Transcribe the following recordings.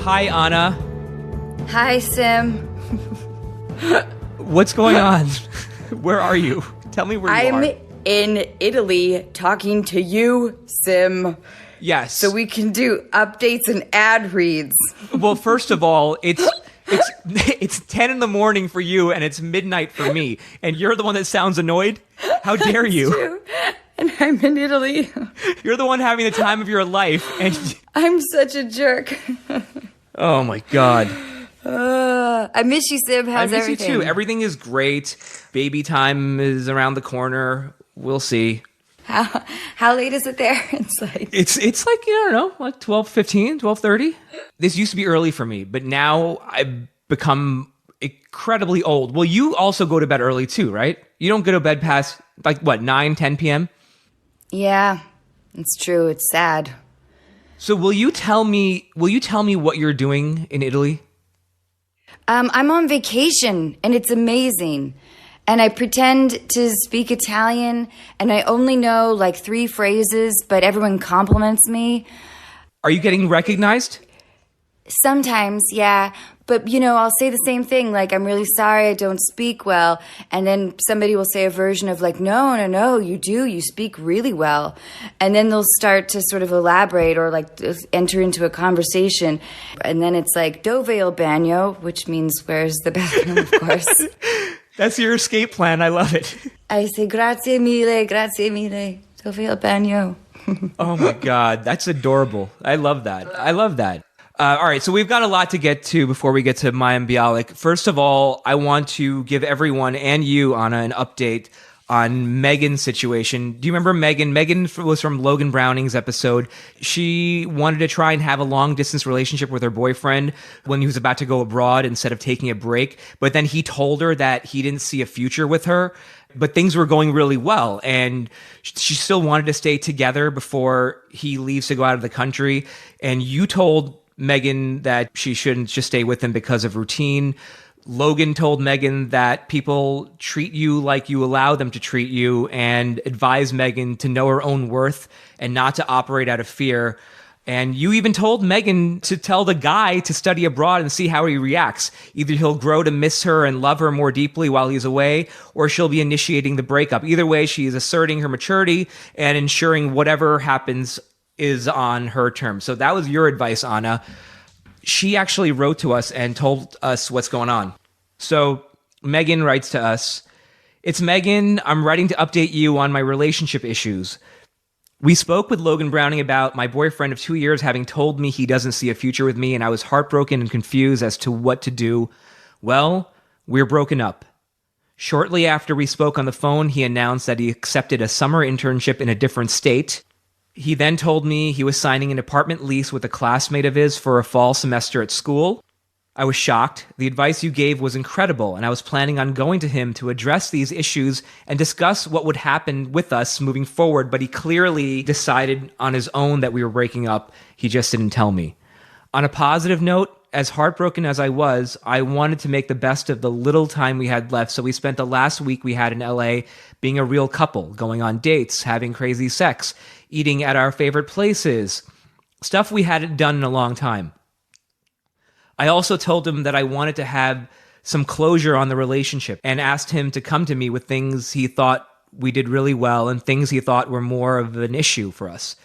Hi, Anna. Hi, Sim. What's going on? Where are you? Tell me where you are. I'm in Italy talking to you, Sim. Yes. So we can do updates and ad reads. Well, first of all, it's 10 in the morning for you and it's midnight for me. And you're the one that sounds annoyed? How dare you? True. And I'm in Italy. You're the one having the time of your life. And I'm such a jerk. oh, my God. I miss you, Sim. How's everything? I miss you too. Everything is great. Baby time is around the corner. We'll see. How late is it there? It's like, I don't know, like 12:15, 12:30. This used to be early for me, but now I've become incredibly old. Well, you also go to bed early too, right? You don't go to bed past, like, what, 9, 10 p.m.? Yeah, it's true. It's sad. So will you tell me what you're doing in Italy? I'm on vacation, and it's amazing. And I pretend to speak Italian, and I only know like 3 phrases, but everyone compliments me. Are you getting recognized? Sometimes, yeah. But, I'll say the same thing, like, I'm really sorry I don't speak well. And then somebody will say a version of like, no, you do. You speak really well. And then they'll start to sort of elaborate or like enter into a conversation. And then it's like, dove il bagno, which means where's the bathroom, of course. That's your escape plan. I love it. I say, grazie mille, dove il bagno. Oh my God, that's adorable. I love that. All right, so we've got a lot to get to before we get to Mayim Bialik. First of all, I want to give everyone and you, Anna, an update on Megan's situation. Do you remember Megan? Megan was from Logan Browning's episode. She wanted to try and have a long-distance relationship with her boyfriend when he was about to go abroad instead of taking a break. But then he told her that he didn't see a future with her, but things were going really well. And she still wanted to stay together before he leaves to go out of the country. And you told Megan that she shouldn't just stay with him because of routine. Logan told Megan that people treat you like you allow them to treat you and advised Megan to know her own worth and not to operate out of fear. And you even told Megan to tell the guy to study abroad and see how he reacts. Either he'll grow to miss her and love her more deeply while he's away, or she'll be initiating the breakup. Either way, she is asserting her maturity and ensuring whatever happens is on her terms. So that was your advice, Anna. She actually wrote to us and told us what's going on. So Megan writes to us, "It's Megan. I'm writing to update you on my relationship issues. We spoke with Logan Browning about my boyfriend of 2 years having told me he doesn't see a future with me, and I was heartbroken and confused as to what to do. Well, we're broken up. Shortly after we spoke on the phone, he announced that he accepted a summer internship in a different state. He then told me he was signing an apartment lease with a classmate of his for a fall semester at school. I was shocked. The advice you gave was incredible, and I was planning on going to him to address these issues and discuss what would happen with us moving forward, but he clearly decided on his own that we were breaking up. He just didn't tell me. On a positive note, as heartbroken as I was, I wanted to make the best of the little time we had left, so we spent the last week we had in LA being a real couple, going on dates, having crazy sex, eating at our favorite places, stuff we hadn't done in a long time. I also told him that I wanted to have some closure on the relationship and asked him to come to me with things he thought we did really well and things he thought were more of an issue for us.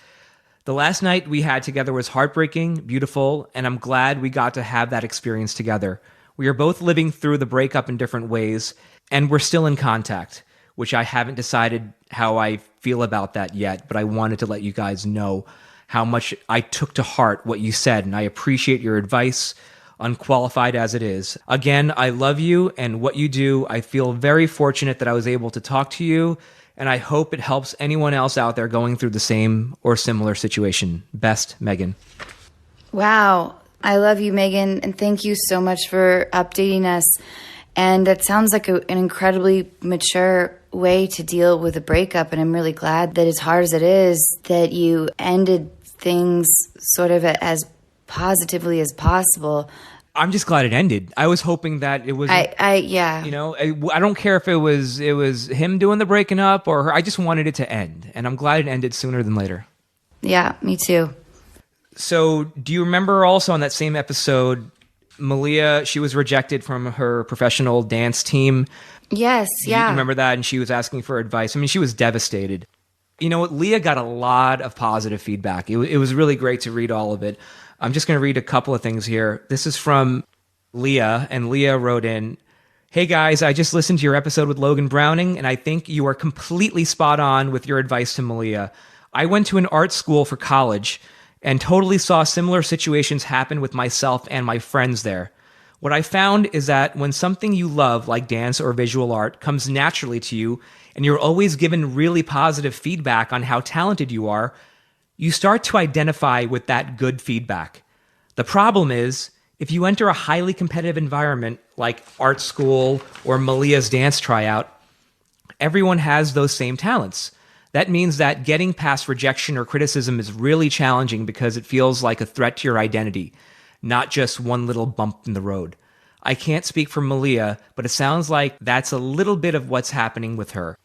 The last night we had together was heartbreaking, beautiful, and I'm glad we got to have that experience together. We are both living through the breakup in different ways, and we're still in contact, which I haven't decided how I feel about that yet, but I wanted to let you guys know how much I took to heart what you said, and I appreciate your advice, unqualified as it is. Again, I love you and what you do. I feel very fortunate that I was able to talk to you, and I hope it helps anyone else out there going through the same or similar situation. Best, Megan." Wow. I love you, Megan, and thank you so much for updating us. And it sounds like an incredibly mature way to deal with a breakup, and I'm really glad that as hard as it is, that you ended things sort of as positively as possible. I'm just glad it ended. I was hoping that it was, yeah. You know, I don't care if it was him doing the breaking up or her. I just wanted it to end, and I'm glad it ended sooner than later. Yeah, me too. So do you remember also on that same episode, Malia, she was rejected from her professional dance team? Yes, yeah. You remember that? And she was asking for advice. I mean, she was devastated. You know what? Leah got a lot of positive feedback. It was really great to read all of it. I'm just going to read a couple of things here. This is from Leah, and Leah wrote in, "Hey guys, I just listened to your episode with Logan Browning, and I think you are completely spot on with your advice to Malia. I went to an art school for college and totally saw similar situations happen with myself and my friends there. What I found is that when something you love, like dance or visual art, comes naturally to you, and you're always given really positive feedback on how talented you are, you start to identify with that good feedback. The problem is, if you enter a highly competitive environment like art school or Malia's dance tryout, everyone has those same talents. That means that getting past rejection or criticism is really challenging because it feels like a threat to your identity, not just one little bump in the road. I can't speak for Malia, but it sounds like that's a little bit of what's happening with her.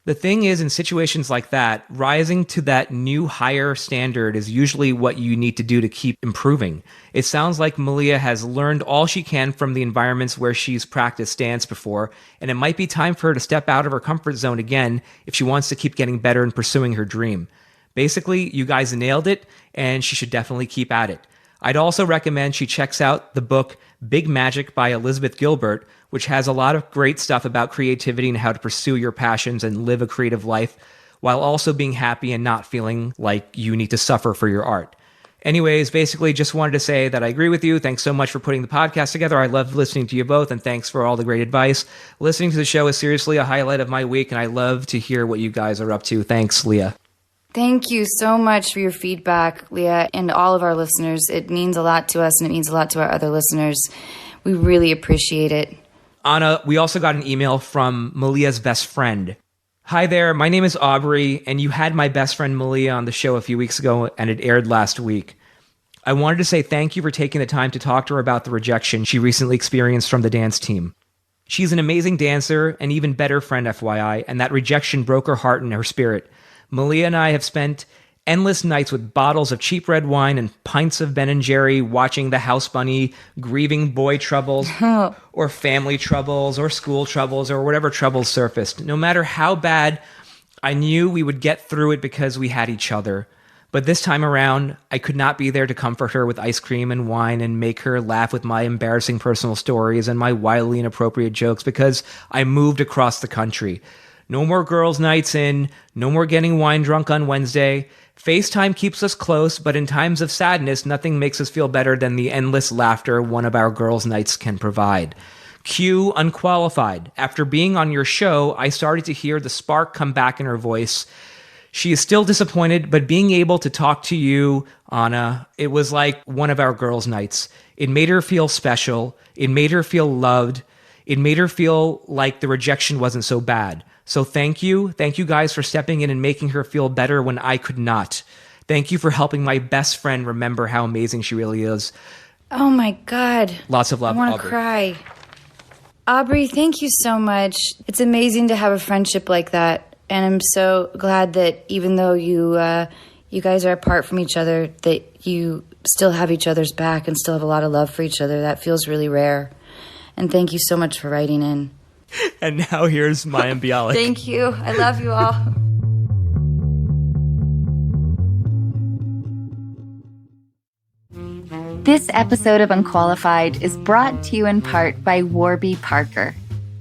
The thing is, in situations like that, rising to that new higher standard is usually what you need to do to keep improving. It sounds like Malia has learned all she can from the environments where she's practiced dance before, and it might be time for her to step out of her comfort zone again if she wants to keep getting better and pursuing her dream. Basically, you guys nailed it, and she should definitely keep at it. I'd also recommend she checks out the book Big Magic by Elizabeth Gilbert, which has a lot of great stuff about creativity and how to pursue your passions and live a creative life while also being happy and not feeling like you need to suffer for your art. Anyways, basically just wanted to say that I agree with you. Thanks so much for putting the podcast together. I love listening to you both, and thanks for all the great advice. Listening to the show is seriously a highlight of my week, and I love to hear what you guys are up to. Thanks, Leah. Thank you so much for your feedback, Leah, and all of our listeners. It means a lot to us, and it means a lot to our other listeners. We really appreciate it. Anna, we also got an email from Malia's best friend. Hi there, my name is Aubrey, and you had my best friend Malia on the show a few weeks ago, and it aired last week. I wanted to say thank you for taking the time to talk to her about the rejection she recently experienced from the dance team. She's an amazing dancer, an even better friend, FYI, and that rejection broke her heart and her spirit. Malia and I have spent endless nights with bottles of cheap red wine and pints of Ben & Jerry watching the House Bunny, grieving boy troubles or family troubles or school troubles or whatever troubles surfaced. No matter how bad, I knew we would get through it because we had each other. But this time around, I could not be there to comfort her with ice cream and wine and make her laugh with my embarrassing personal stories and my wildly inappropriate jokes because I moved across the country. No more girls' nights in, no more getting wine drunk on Wednesday. FaceTime keeps us close, but in times of sadness, nothing makes us feel better than the endless laughter one of our girls' nights can provide. Cue Unqualified. After being on your show, I started to hear the spark come back in her voice. She is still disappointed, but being able to talk to you, Anna, it was like one of our girls' nights. It made her feel special. It made her feel loved. It made her feel like the rejection wasn't so bad. So thank you. Thank you guys for stepping in and making her feel better when I could not. Thank you for helping my best friend remember how amazing she really is. Oh my God. Lots of love, I want to Aubrey. cry. Aubrey, thank you so much. It's amazing to have a friendship like that. And I'm so glad that even though you guys are apart from each other, that you still have each other's back and still have a lot of love for each other. That feels really rare. And thank you so much for writing in. And now here's Mayim Bialik. Thank you. I love you all. This episode of Unqualified is brought to you in part by Warby Parker.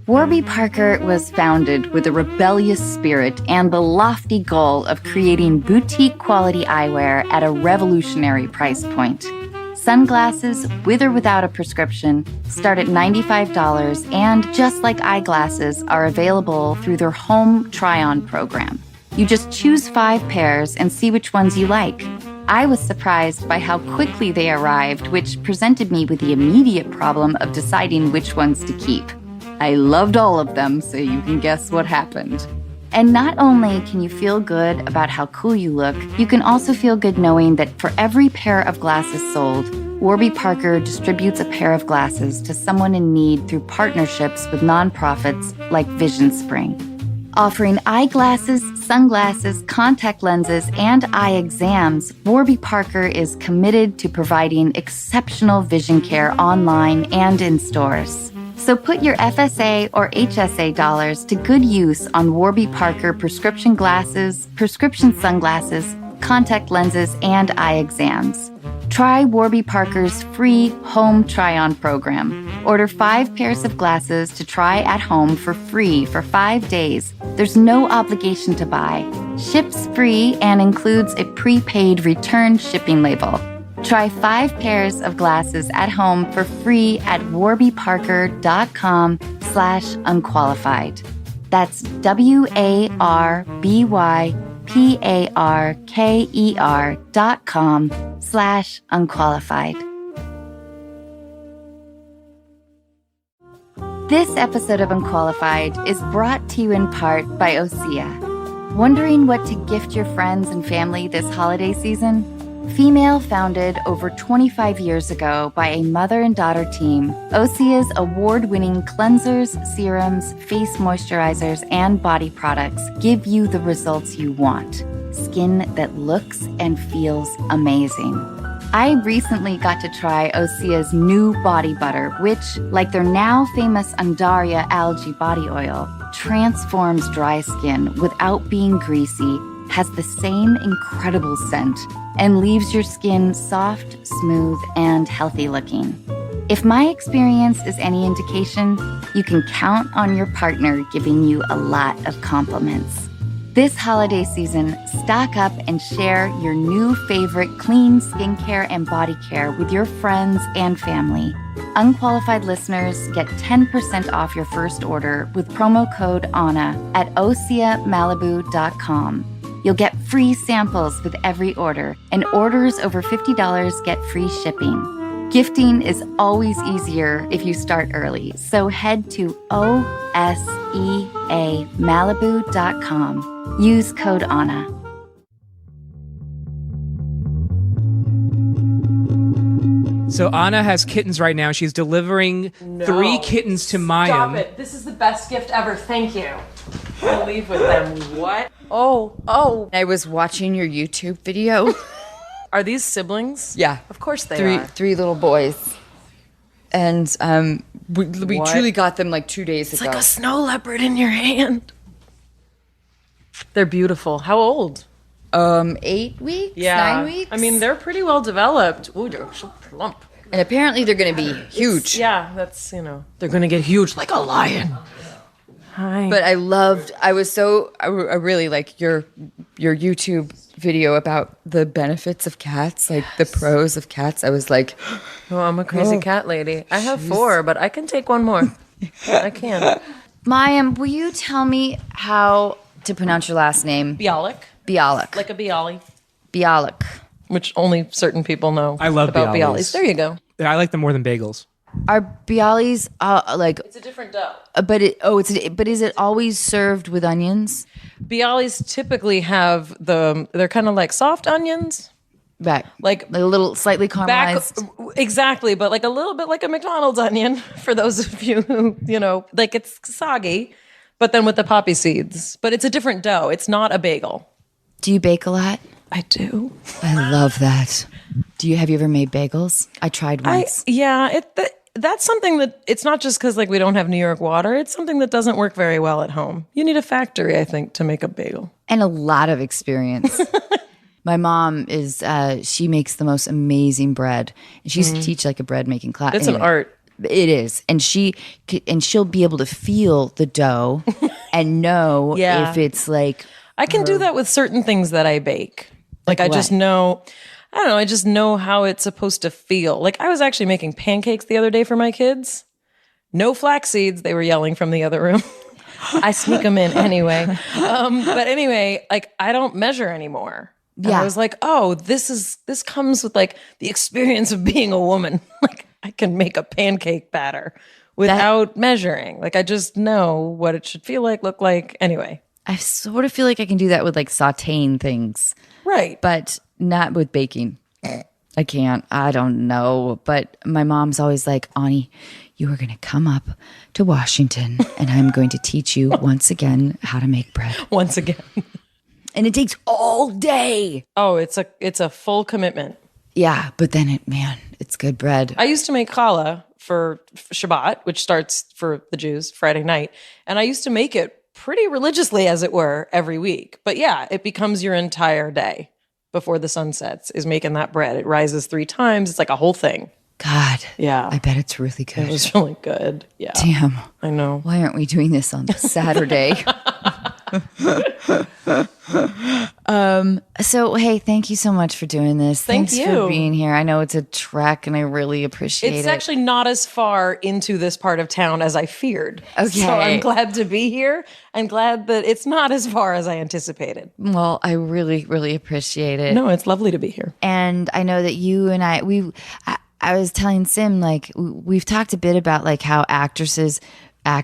Warby Parker was founded with a rebellious spirit and the lofty goal of creating boutique quality eyewear at a revolutionary price point. Sunglasses, with or without a prescription, start at $95 and, just like eyeglasses, are available through their home try-on program. You just choose 5 pairs and see which ones you like. I was surprised by how quickly they arrived, which presented me with the immediate problem of deciding which ones to keep. I loved all of them, so you can guess what happened. And not only can you feel good about how cool you look, you can also feel good knowing that for every pair of glasses sold, Warby Parker distributes a pair of glasses to someone in need through partnerships with nonprofits like Vision Spring. Offering eyeglasses, sunglasses, contact lenses, and eye exams, Warby Parker is committed to providing exceptional vision care online and in stores. So put your FSA or HSA dollars to good use on Warby Parker prescription glasses, prescription sunglasses, contact lenses, and eye exams. Try Warby Parker's free home try-on program. Order 5 pairs of glasses to try at home for free for 5 days. There's no obligation to buy. Ships free and includes a prepaid return shipping label. Try 5 pairs of glasses at home for free at warbyparker.com/unqualified. That's warbyparker.com/unqualified. This episode of Unqualified is brought to you in part by Osea. Wondering what to gift your friends and family this holiday season? Female founded over 25 years ago by a mother and daughter team, Osea's award-winning cleansers, serums, face moisturizers, and body products give you the results you want. Skin that looks and feels amazing. I recently got to try Osea's new body butter, which, like their now famous Undaria algae body oil, transforms dry skin without being greasy, has the same incredible scent, and leaves your skin soft, smooth, and healthy looking. If my experience is any indication, you can count on your partner giving you a lot of compliments. This holiday season, stock up and share your new favorite clean skincare and body care with your friends and family. Unqualified listeners get 10% off your first order with promo code ANNA at OseaMalibu.com. You'll get free samples with every order, and orders over $50 get free shipping. Gifting is always easier if you start early, so head to OSEAMalibu.com. Use code ANNA. So Anna has kittens right now. She's delivering 3 kittens to Mayim. Stop it. This is the best gift ever. Thank you. I'll leave with them. What? Oh. I was watching your YouTube video. Are these siblings? Yeah. Of course they are. Three little boys. And we What? truly got them like 2 days It's ago. like a snow leopard in your hand. They're beautiful. How old? 8 weeks? Yeah. 9 weeks? I mean, they're pretty well developed. Ooh, they're so plump. And apparently they're going to be huge. Yeah, that's, they're going to get huge like a lion. Hi. But I really like your YouTube video about the benefits of cats, like the pros of cats. I was like, oh, I'm a crazy cat lady. I have 4, but I can take one more. I can. Mayim, will you tell me how to pronounce your last name? Bialik. Bialik. Like a Bialy. Bialik. Which only certain people know I love about Bialys. Bialys. There you go. I like them more than bagels. Are Bialys like? It's a different dough. But is it always served with onions? Bialys typically have they're kind of like soft onions. Back Like a little slightly caramelized. Exactly, but like a little bit like a McDonald's onion for those of you who, like it's soggy, but then with the poppy seeds. But it's a different dough. It's not a bagel. Do you bake a lot? I do. I love that. Have you ever made bagels? I tried once. That's something that it's not just because like we don't have New York water. It's something that doesn't work very well at home. You need a factory, I think, to make a bagel. And a lot of experience. My mom she makes the most amazing bread. She used to teach like a bread making class. It's an art. It is. And she'll be able to feel the dough and know Yeah. if it's like. I can do that with certain things that I bake. Like I just know, I don't know, I just know how it's supposed to feel. Like I was actually making pancakes the other day for my kids. No flax seeds, they were yelling from the other room. I sneak them in anyway. But anyway, like I don't measure anymore. And Yeah. I was like, oh, this comes with like the experience of being a woman. Like I can make a pancake batter without measuring. Like I just know what it should feel like, look like. Anyway. I sort of feel like I can do that with like sauteing things. Right. But not with baking. I can't. I don't know. But my mom's always like, Ani, you are going to come up to Washington and I'm going to teach you once again how to make bread. Once again. And it takes all day. Oh, it's a full commitment. Yeah, but then it's good bread. I used to make challah for Shabbat, which starts for the Jews Friday night. And I used to make it pretty religiously, as it were, every week. But yeah, it becomes your entire day before the sun sets is making that bread. It rises 3 times. It's like a whole thing. God. Yeah. I bet it's really good. It was really good. Yeah. Damn. I know. Why aren't we doing this on Saturday? So, hey, thank you so much for doing this. Thanks you for being here. I know it's a trek and I really appreciate it. It's actually not as far into this part of town as I feared. Okay. So I'm glad to be here. I'm glad that it's not as far as I anticipated. Well, I really, really appreciate it. No, it's lovely to be here. And I know that you and I was telling Sim, like, we've talked a bit about like how actors, I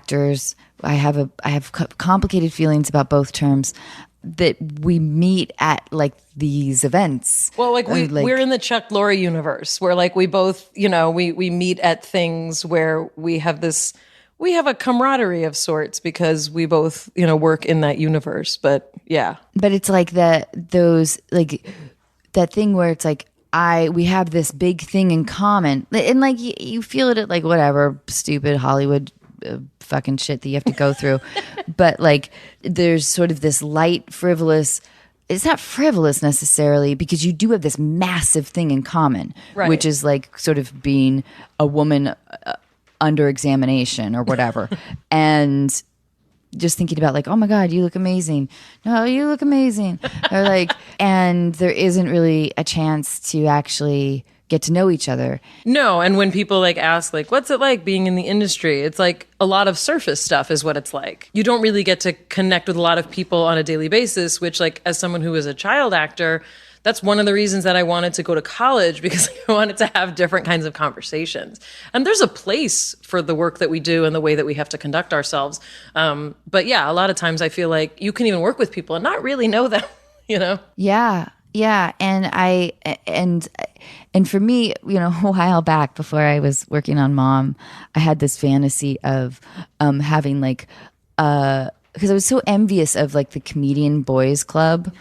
have complicated feelings about both terms, that we meet at like these events. Well, like we're in the Chuck Lorre universe where like we both, we meet at things where we have a camaraderie of sorts because we both, work in that universe. But yeah. But it's like that thing where it's like, we have this big thing in common, and like you feel it at like whatever stupid Hollywood fucking shit that you have to go through. But like there's sort of this light, frivolous, it's not frivolous necessarily, because you do have this massive thing in common, right, which is like sort of being a woman under examination or whatever. And just thinking about like, oh my God, you look amazing. No, you look amazing. Or like, and there isn't really a chance to actually get to know each other. No, and when people like ask like, what's it like being in the industry? It's like a lot of surface stuff is what it's like. You don't really get to connect with a lot of people on a daily basis, which like as someone who was a child actor, that's one of the reasons that I wanted to go to college, because I wanted to have different kinds of conversations. And there's a place for the work that we do and the way that we have to conduct ourselves. But yeah, a lot of times I feel like you can even work with people and not really know them, Yeah. Yeah. And for me, a while back before I was working on Mom, I had this fantasy of having like, because I was so envious of like the comedian boys club.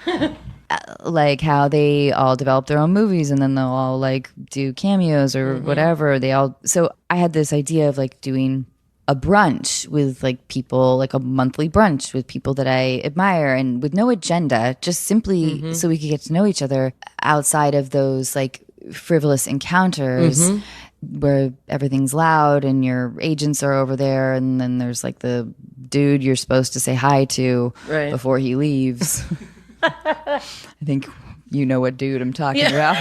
Like how they all develop their own movies and then they'll all like do cameos or whatever. So I had this idea of like doing a brunch with like people, like a monthly brunch with people that I admire, and with no agenda, just simply so we could get to know each other outside of those like frivolous encounters where everything's loud and your agents are over there, and then there's like the dude you're supposed to say hi to before he leaves. I think you know what dude I'm talking about.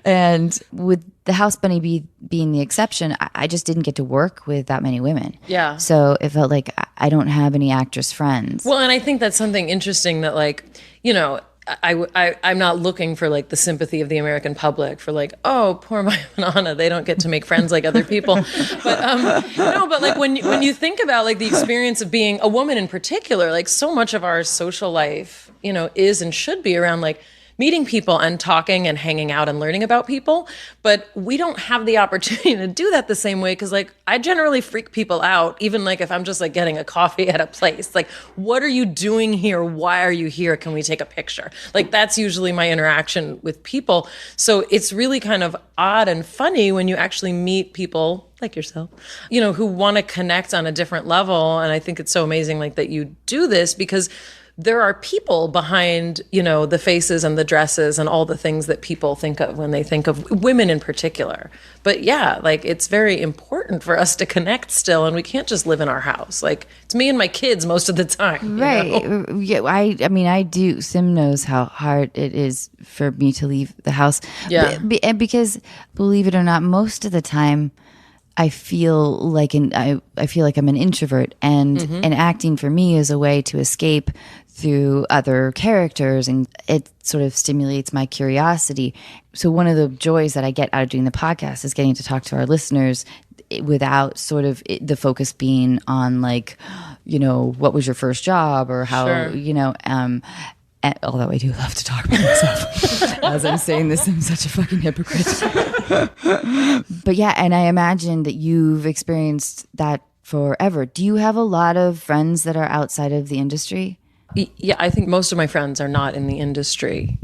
And with the house bunny being the exception, I just didn't get to work with that many women. Yeah. So it felt like I don't have any actress friends. Well, and I think that's something interesting that like, I'm not looking for like the sympathy of the American public for like, oh, poor Mayim and Anna, they don't get to make friends like other people. But no, but like when you think about like the experience of being a woman in particular, like so much of our social life, is and should be around like meeting people and talking and hanging out and learning about people. But we don't have the opportunity to do that the same way, because like I generally freak people out, even like if I'm just like getting a coffee at a place. Like, what are you doing here? Why are you here? Can we take a picture? Like that's usually my interaction with people. So it's really kind of odd and funny when you actually meet people like yourself, who want to connect on a different level. And I think it's so amazing like that you do this, because there are people behind, the faces and the dresses and all the things that people think of when they think of women in particular. But yeah, like it's very important for us to connect still, and we can't just live in our house. Like it's me and my kids most of the time. Right. Yeah. I mean, I do. Sim knows how hard it is for me to leave the house. Yeah. Because believe it or not, most of the time, I feel like I feel like I'm an introvert, and acting for me is a way to escape through other characters, and it sort of stimulates my curiosity. So one of the joys that I get out of doing the podcast is getting to talk to our listeners without sort of the focus being on like, what was your first job or how, although I do love to talk about myself. As I'm saying this, I'm such a fucking hypocrite. But yeah, and I imagine that you've experienced that forever. Do you have a lot of friends that are outside of the industry? Yeah, I think most of my friends are not in the industry.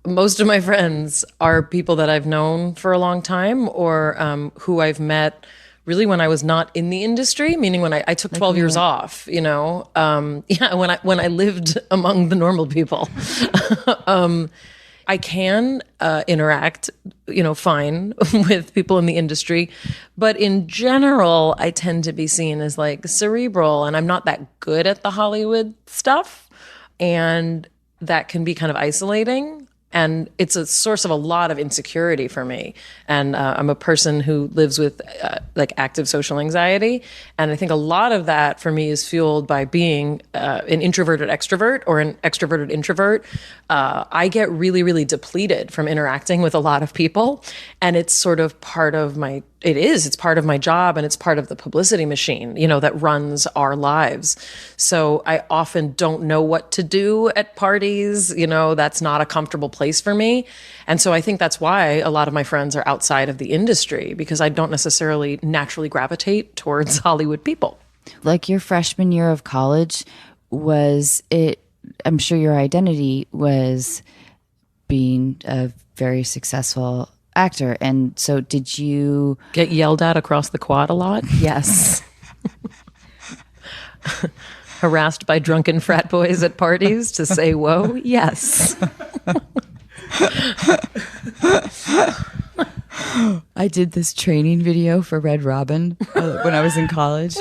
Most of my friends are people that I've known for a long time, or who I've met really when I was not in the industry, meaning when I took 12 years off, when I lived among the normal people. I can interact, fine with people in the industry. But in general, I tend to be seen as like cerebral, and I'm not that good at the Hollywood stuff. And that can be kind of isolating. And it's a source of a lot of insecurity for me. And I'm a person who lives with active social anxiety. And I think a lot of that for me is fueled by being an introverted extrovert or an extroverted introvert. I get really, really depleted from interacting with a lot of people. And it's sort of part of it's part of my job, and it's part of the publicity machine, that runs our lives. So I often don't know what to do at parties. That's not a comfortable place for me. And so I think that's why a lot of my friends are outside of the industry, because I don't necessarily naturally gravitate towards Hollywood people. Like your freshman year of college, I'm sure your identity was being a very successful actor. And so did you get yelled at across the quad a lot? Yes. Harassed by drunken frat boys at parties to say whoa? Yes. I did this training video for Red Robin when I was in college.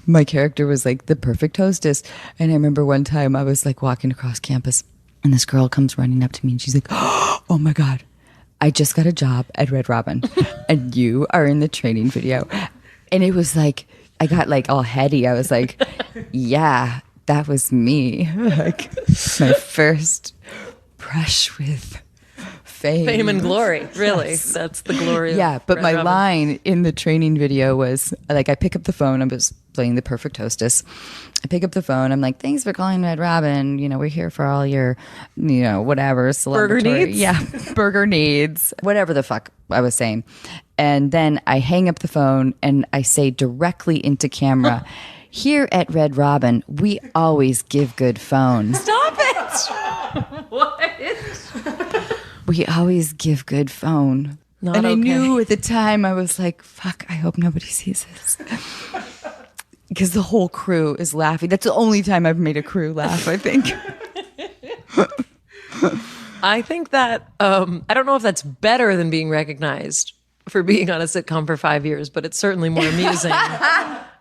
My character was like the perfect hostess. And I remember one time I was like walking across campus, and this girl comes running up to me, and she's like, oh my God, I just got a job at Red Robin and you are in the training video. And it was like, I got like all heady. I was like, yeah, that was me. Like my first brush with fame and glory. Really. Yes. That's the glory. Yeah. But Red my Robin. line in the training video was like, I pick up the phone. I was playing the perfect hostess. I pick up the phone. I'm like, thanks for calling Red Robin. We're here for all your, whatever. Burger needs? Yeah. Burger needs. Whatever the fuck I was saying. And then I hang up the phone and I say directly into camera, here at Red Robin, we always give good phones. Stop it! What? We always give good phone. Not and I okay. knew at the time, I was like, fuck, I hope nobody sees this. Because the whole crew is laughing. That's the only time I've made a crew laugh, I think. I think that, I don't know if that's better than being recognized for being on a sitcom for 5 years, but it's certainly more amusing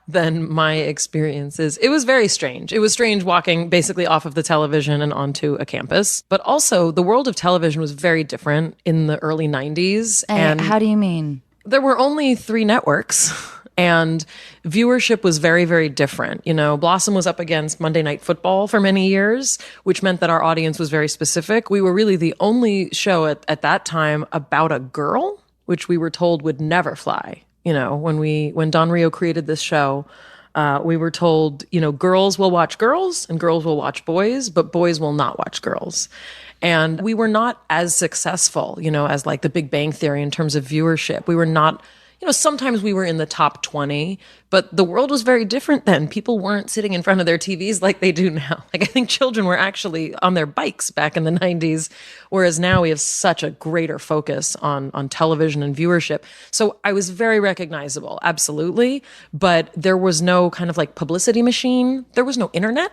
than my experiences. It was very strange. It was strange walking basically off of the television and onto a campus. But also, the world of television was very different in the early 90s. And how do you mean? There were only 3 networks. And viewership was very, very different. Blossom was up against Monday Night Football for many years, which meant that our audience was very specific. We were really the only show at that time about a girl, which we were told would never fly. When Don Rio created this show, we were told, girls will watch girls and girls will watch boys, but boys will not watch girls. And we were not as successful, as like the Big Bang Theory in terms of viewership. We were not, sometimes we were in the top 20, but the world was very different then. People weren't sitting in front of their TVs like they do now. Like I think children were actually on their bikes back in the 90s, whereas now we have such a greater focus on television and viewership. So I was very recognizable, absolutely. But there was no kind of like publicity machine. There was no internet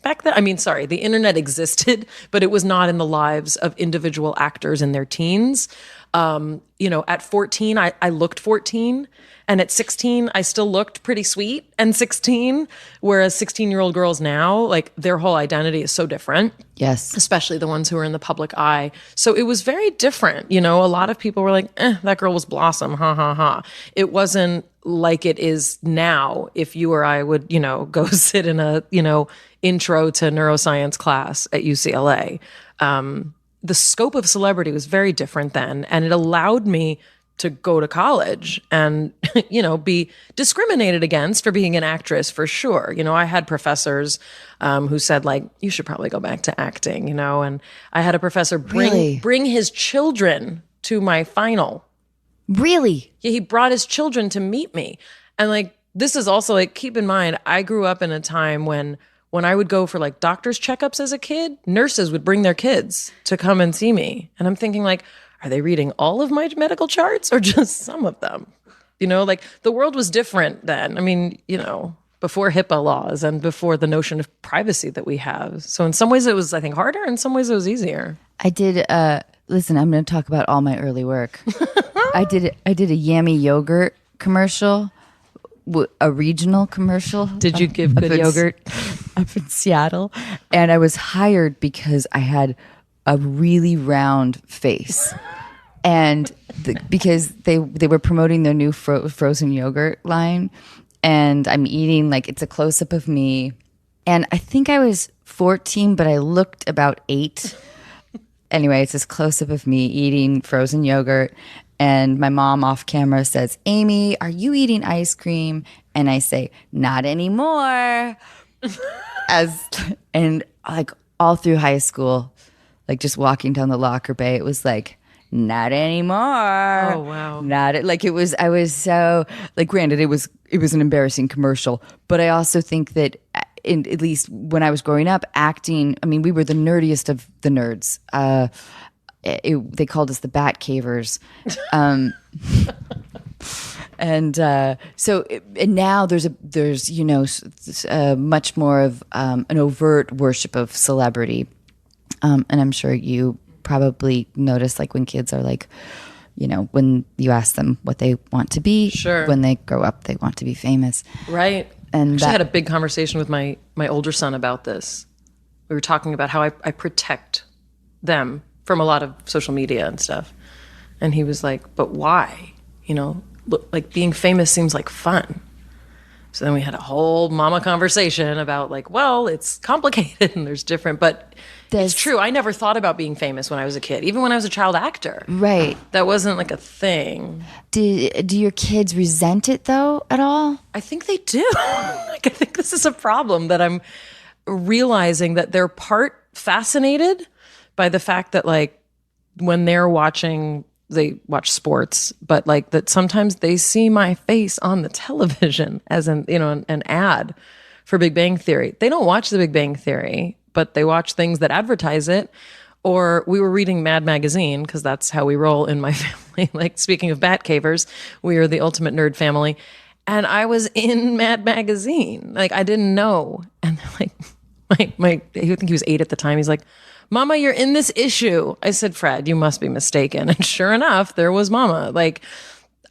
back then. The internet existed, but it was not in the lives of individual actors in their teens. At 14, I looked 14. And at 16, I still looked pretty sweet and 16, whereas 16-year-old girls now, like their whole identity is so different. Yes. Especially the ones who are in the public eye. So it was very different. A lot of people were like, that girl was Blossom, ha, ha, ha. It wasn't like it is now if you or I would, go sit in a, intro to neuroscience class at UCLA. The scope of celebrity was very different then, and it allowed me to go to college and, be discriminated against for being an actress for sure. I had professors who said like, you should probably go back to acting, and I had a professor bring his children to my final. Really? Yeah, he brought his children to meet me. And like, this is also like, keep in mind, I grew up in a time when when I would go for like doctor's checkups as a kid, nurses would bring their kids to come and see me. And I'm thinking like, are they reading all of my medical charts or just some of them? You know, like the world was different then. I mean, you know, before HIPAA laws and before the notion of privacy that we have. So in some ways it was, I think, harder. In some ways it was easier. I did, listen, I'm going to talk about all my early work. I did a Yummy yogurt commercial, a regional commercial. Did you give good yogurt? Up in Seattle. And I was hired because I had a really round face. And because they were promoting their new frozen yogurt line. And I'm eating, like, it's a close-up of me. And I think I was 14, but I looked about 8. Anyway, it's this close-up of me eating frozen yogurt. And my mom off camera says, Amy, are you eating ice cream? And I say, not anymore. And like all through high school, like just walking down the locker bay, it was like, not anymore. Oh, wow. I was so, like, granted, it was an embarrassing commercial, but I also think that at least when I was growing up, acting, I mean, we were the nerdiest of the nerds. They called us the Bat Cavers. And now there's you know, much more of an overt worship of celebrity. And I'm sure you probably notice, like, when kids are like, you know, when you ask them what they want to be, sure, when they grow up, they want to be famous. Right. And actually had a big conversation with my older son about this. We were talking about how I protect them from a lot of social media and stuff. And he was like, but why? You know, look, like being famous seems like fun. So then we had a whole mama conversation about like, well, it's complicated and there's different, but it's true. I never thought about being famous when I was a kid, even when I was a child actor. Right. That wasn't like a thing. Do your kids resent it though at all? I think they do. Like, I think this is a problem that I'm realizing that they're part fascinated by the fact that, like, when they're watching, they watch sports, but like that sometimes they see my face on the television as an ad for Big Bang Theory. They don't watch the Big Bang Theory, but they watch things that advertise it. Or we were reading Mad Magazine, because that's how we roll in my family. Like, speaking of Bat Cavers, we are the ultimate nerd family. And I was in Mad Magazine. Like, I didn't know. And like, I think he was 8 at the time. He's like, Mama, you're in this issue. I said, Fred, you must be mistaken. And sure enough, there was Mama. Like,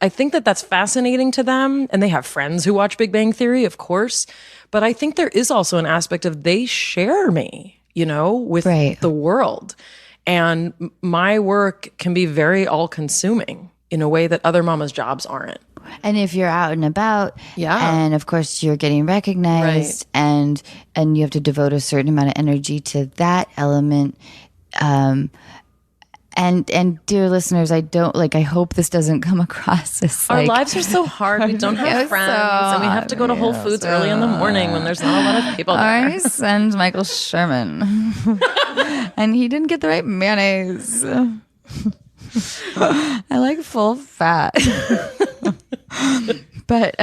I think that that's fascinating to them. And they have friends who watch Big Bang Theory, of course. But I think there is also an aspect of they share me, you know, with the world. And my work can be very all-consuming in a way that other mamas' jobs aren't. And if you're out and about, and of course you're getting recognized, and you have to devote a certain amount of energy to that element. And dear listeners, I hope this doesn't come across as our like, lives are so hard. We don't have friends, and we have to go to Whole Foods early in the morning when there's not a lot of people there. Our son's Michael Sherman, and he didn't get the right mayonnaise. I like full fat. But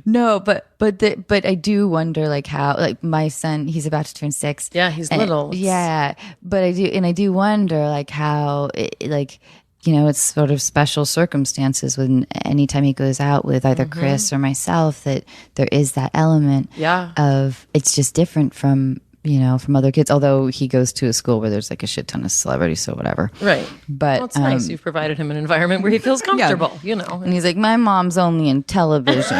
no, but I do wonder, like, how, like, my son, he's about to turn 6. Yeah, he's little. Yeah, but I do wonder, like, how like, you know, it's sort of special circumstances when anytime he goes out with either Chris or myself, that there is that element of, it's just different from, you know, from other kids, although he goes to a school where there's like a shit ton of celebrities, so whatever. Right. But it's nice. You've provided him an environment where he feels comfortable, you know. And he's like, my mom's only in television.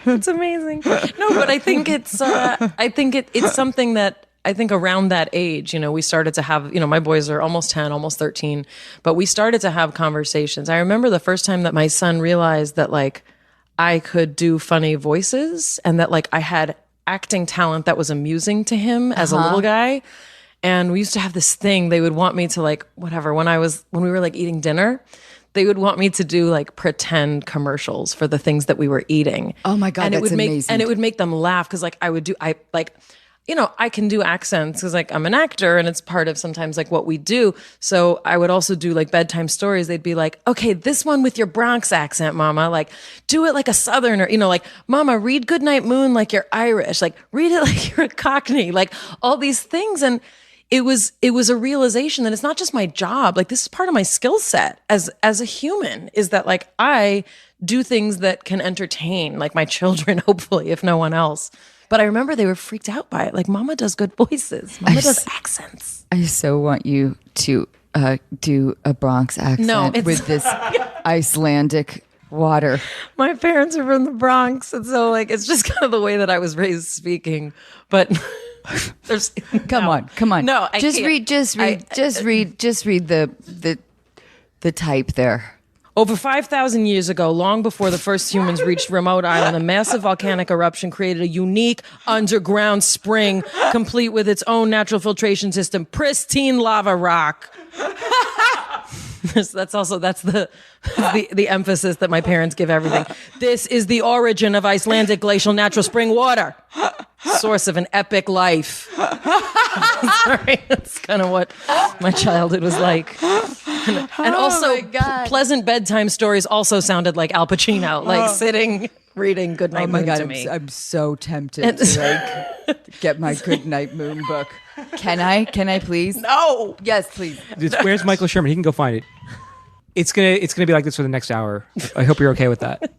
That's amazing. No, but I think it's it's something that I think around that age, you know, we started to have, you know, my boys are almost 10, almost 13, but we started to have conversations. I remember the first time that my son realized that, like, I could do funny voices and that, like, I had acting talent that was amusing to him as a little guy. And we used to have this thing, they would want me to, like, whatever, when we were like eating dinner, they would want me to do like pretend commercials for the things that we were eating. Oh my God, and that's it would amazing. And it would make them laugh, because like I I can do accents because like I'm an actor and it's part of sometimes like what we do. So I would also do like bedtime stories. They'd be like, okay, this one with your Bronx accent, Mama, like do it like a Southerner, like Mama, read Goodnight Moon like you're Irish, like read it like you're a Cockney, like all these things. And it was a realization that it's not just my job. Like this is part of my skill set as a human, is that like I do things that can entertain like my children, hopefully, if no one else. But I remember they were freaked out by it. Like, Mama does good voices. Mama does accents. I so want you to do a Bronx accent with this Icelandic water. My parents are from the Bronx. And so, like, it's just kind of the way that I was raised speaking. But there's... Come on. No, I just can't. read the type there. Over 5,000 years ago, long before the first humans reached remote island, a massive volcanic eruption created a unique underground spring, complete with its own natural filtration system, pristine lava rock. That's the emphasis that my parents give everything. This is the origin of Icelandic glacial natural spring water, source of an epic life. Sorry, that's kind of what my childhood was like. And also, pleasant bedtime stories also sounded like Al Pacino, like sitting, reading Goodnight Moon to me. I'm so tempted to like get my Goodnight Moon book. Can I please? No. Yes, please. Where's Michael Sherman? He can go find it. It's gonna be like this for the next hour. I hope you're okay with that.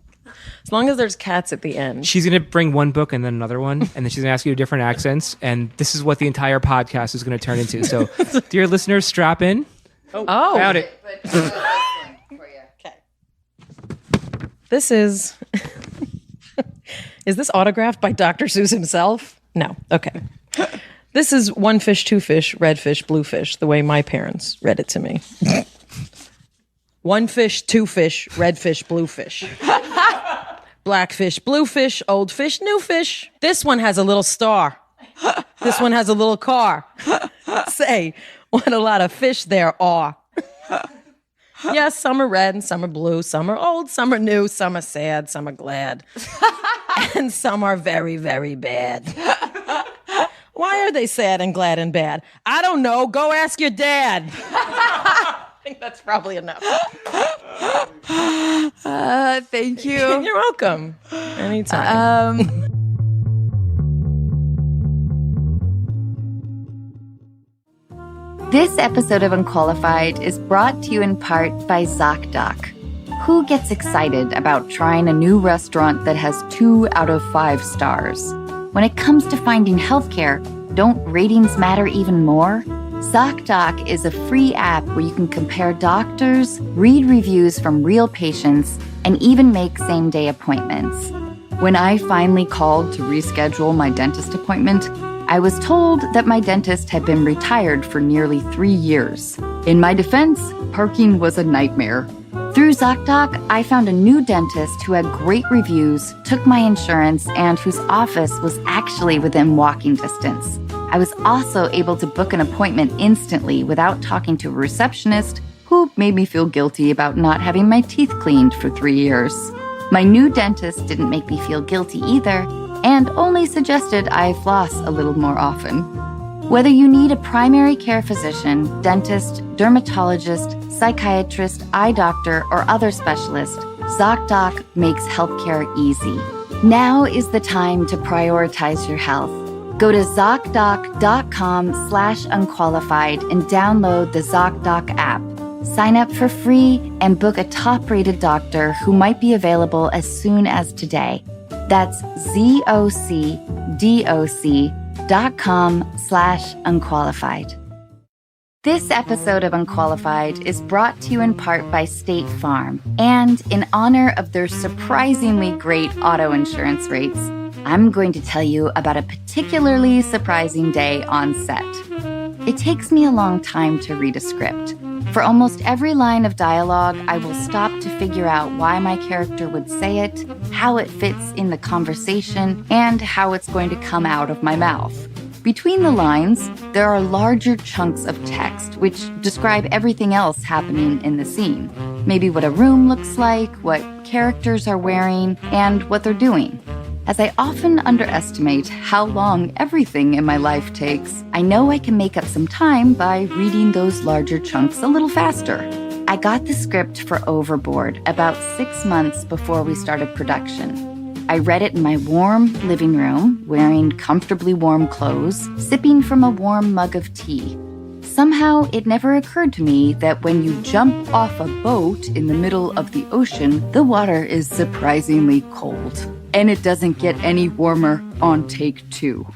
As long as there's cats at the end. She's gonna bring one book and then another one, and then she's gonna ask you different accents, and this is what the entire podcast is gonna turn into. So, dear listeners, strap in. Oh. Found it. Okay. This is... Is this autographed by Dr. Seuss himself? No. Okay. This is one fish, two fish, red fish, blue fish, the way my parents read it to me. One fish, two fish, red fish, blue fish. Black fish, blue fish, old fish, new fish. This one has a little star. This one has a little car. Say, what a lot of fish there are. Yes, some are red and some are blue. Some are old, some are new, some are sad, some are glad. And some are very, very bad. Why are they sad and glad and bad? I don't know. Go ask your dad. I think that's probably enough. Thank you. You're welcome. Anytime. This episode of Unqualified is brought to you in part by ZocDoc. Who gets excited about trying a new restaurant that has 2 out of 5 stars? When it comes to finding healthcare, don't ratings matter even more? ZocDoc is a free app where you can compare doctors, read reviews from real patients, and even make same-day appointments. When I finally called to reschedule my dentist appointment, I was told that my dentist had been retired for nearly 3 years. In my defense, parking was a nightmare. Through ZocDoc, I found a new dentist who had great reviews, took my insurance, and whose office was actually within walking distance. I was also able to book an appointment instantly without talking to a receptionist who made me feel guilty about not having my teeth cleaned for 3 years. My new dentist didn't make me feel guilty either, and only suggested I floss a little more often. Whether you need a primary care physician, dentist, dermatologist, psychiatrist, eye doctor, or other specialist, ZocDoc makes healthcare easy. Now is the time to prioritize your health. Go to ZocDoc.com/unqualified and download the ZocDoc app. Sign up for free and book a top-rated doctor who might be available as soon as today. That's ZocDoc.com/unqualified. This episode of Unqualified is brought to you in part by State Farm. And in honor of their surprisingly great auto insurance rates, I'm going to tell you about a particularly surprising day on set. It takes me a long time to read a script. For almost every line of dialogue, I will stop to figure out why my character would say it, how it fits in the conversation, and how it's going to come out of my mouth. Between the lines, there are larger chunks of text which describe everything else happening in the scene. Maybe what a room looks like, what characters are wearing, and what they're doing. As I often underestimate how long everything in my life takes, I know I can make up some time by reading those larger chunks a little faster. I got the script for Overboard about 6 months before we started production. I read it in my warm living room, wearing comfortably warm clothes, sipping from a warm mug of tea. Somehow, it never occurred to me that when you jump off a boat in the middle of the ocean, the water is surprisingly cold. And it doesn't get any warmer on take 2.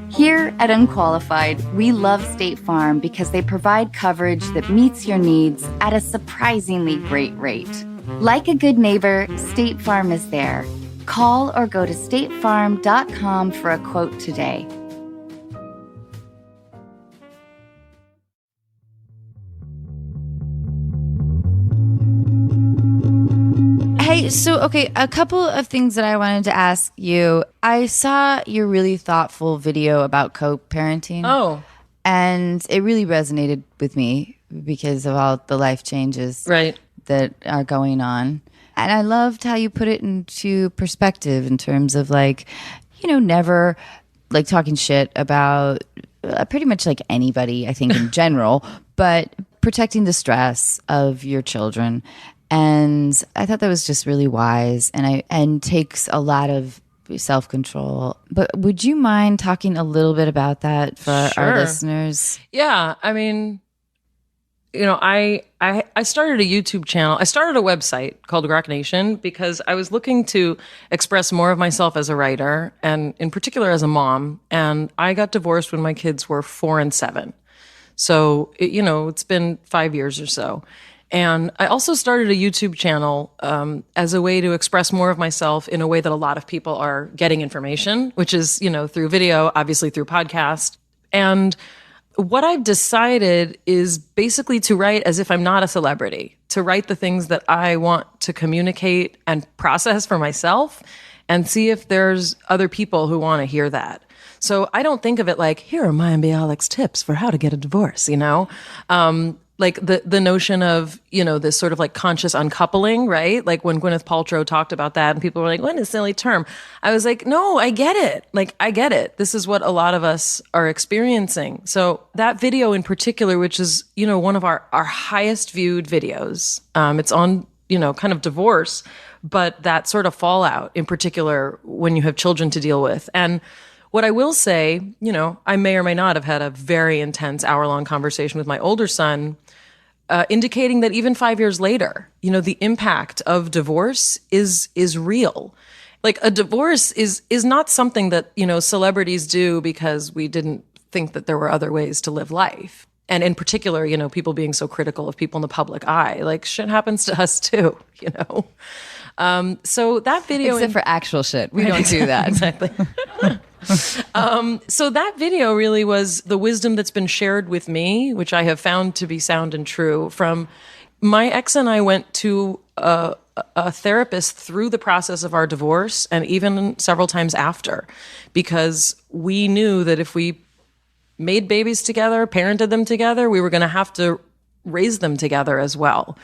Here at Unqualified, we love State Farm because they provide coverage that meets your needs at a surprisingly great rate. Like a good neighbor, State Farm is there. Call or go to statefarm.com for a quote today. Hey, so, okay, a couple of things that I wanted to ask you. I saw your really thoughtful video about co-parenting. Oh. And it really resonated with me because of all the life changes that are going on. And I loved how you put it into perspective in terms of, like, you know, never, like, talking shit about pretty much, like, anybody, I think, in general, but protecting the stress of your children. And I thought that was just really wise and takes a lot of self-control. But would you mind talking a little bit about that for our listeners? Yeah. I mean, you know, I started a YouTube channel. I started a website called Rock Nation because I was looking to express more of myself as a writer and in particular as a mom. And I got divorced when my kids were 4 and 7. So, it's been 5 years or so. And I also started a YouTube channel as a way to express more of myself in a way that a lot of people are getting information, which is, through video, obviously through podcast. And what I've decided is basically to write as if I'm not a celebrity, to write the things that I want to communicate and process for myself and see if there's other people who want to hear that. So I don't think of it like, here are Mayim Bialik's tips for how to get a divorce, like the notion of, this sort of like conscious uncoupling, right? Like when Gwyneth Paltrow talked about that and people were like, what a silly term. I was like, no, I get it. Like, I get it. This is what a lot of us are experiencing. So that video in particular, which is, one of our highest viewed videos, it's on, kind of divorce, but that sort of fallout in particular when you have children to deal with. And what I will say, I may or may not have had a very intense hour-long conversation with my older son, indicating that even 5 years later, the impact of divorce is real. Like a divorce is not something that, celebrities do because we didn't think that there were other ways to live life. And in particular, people being so critical of people in the public eye, like shit happens to us too, So that video, except for actual shit, we don't do that. Exactly. So that video really was the wisdom that's been shared with me, which I have found to be sound and true. From my ex and I went to a therapist through the process of our divorce and even several times after, because we knew that if we made babies together, parented them together, we were going to have to raise them together as well.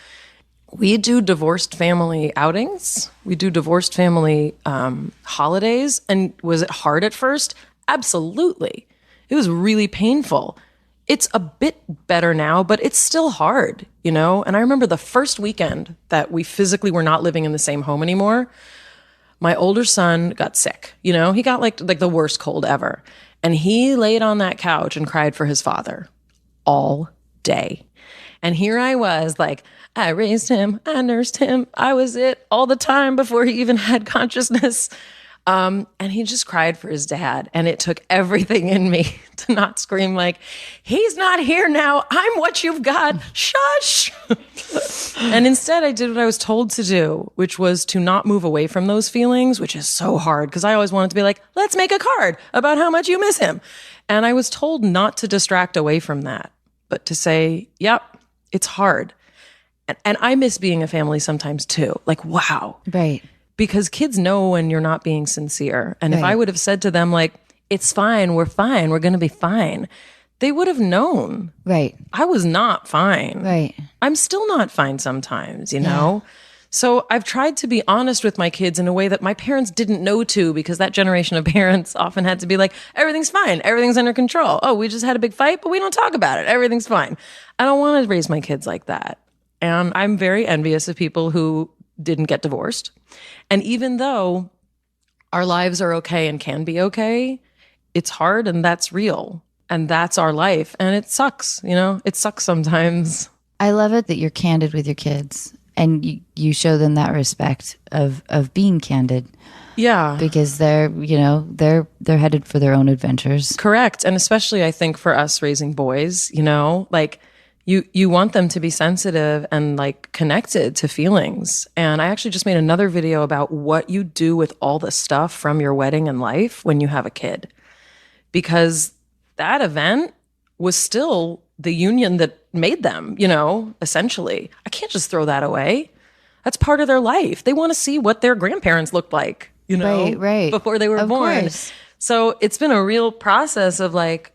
We do divorced family outings. We do divorced family holidays. And was it hard at first? Absolutely. It was really painful. It's a bit better now, but it's still hard, And I remember the first weekend that we physically were not living in the same home anymore, my older son got sick. He got like the worst cold ever. And he laid on that couch and cried for his father all day. And here I was like, I raised him, I nursed him, I was it all the time before he even had consciousness. And he just cried for his dad. And it took everything in me to not scream like, he's not here now, I'm what you've got, shush. And instead I did what I was told to do, which was to not move away from those feelings, which is so hard because I always wanted to be like, let's make a card about how much you miss him. And I was told not to distract away from that, but to say, yep, it's hard. And I miss being a family sometimes too. Like, wow. Right. Because kids know when you're not being sincere. And if I would have said to them, like, it's fine, we're going to be fine, they would have known. Right. I was not fine. Right. I'm still not fine sometimes, you know? So I've tried to be honest with my kids in a way that my parents didn't know to, because that generation of parents often had to be like, everything's fine. Everything's under control. Oh, we just had a big fight, but we don't talk about it. Everything's fine. I don't want to raise my kids like that. And I'm very envious of people who didn't get divorced. And even though our lives are okay and can be okay, it's hard, and that's real. And that's our life. And it sucks, it sucks sometimes. I love it that you're candid with your kids and you show them that respect of being candid. Yeah. Because they're headed for their own adventures. Correct. And especially I think for us raising boys, like you want them to be sensitive and like connected to feelings. And I actually just made another video about what you do with all the stuff from your wedding and life when you have a kid. Because that event was still the union that made them, essentially. I can't just throw that away. That's part of their life. They want to see what their grandparents looked like, right. before they were Of born. course. So it's been a real process of like,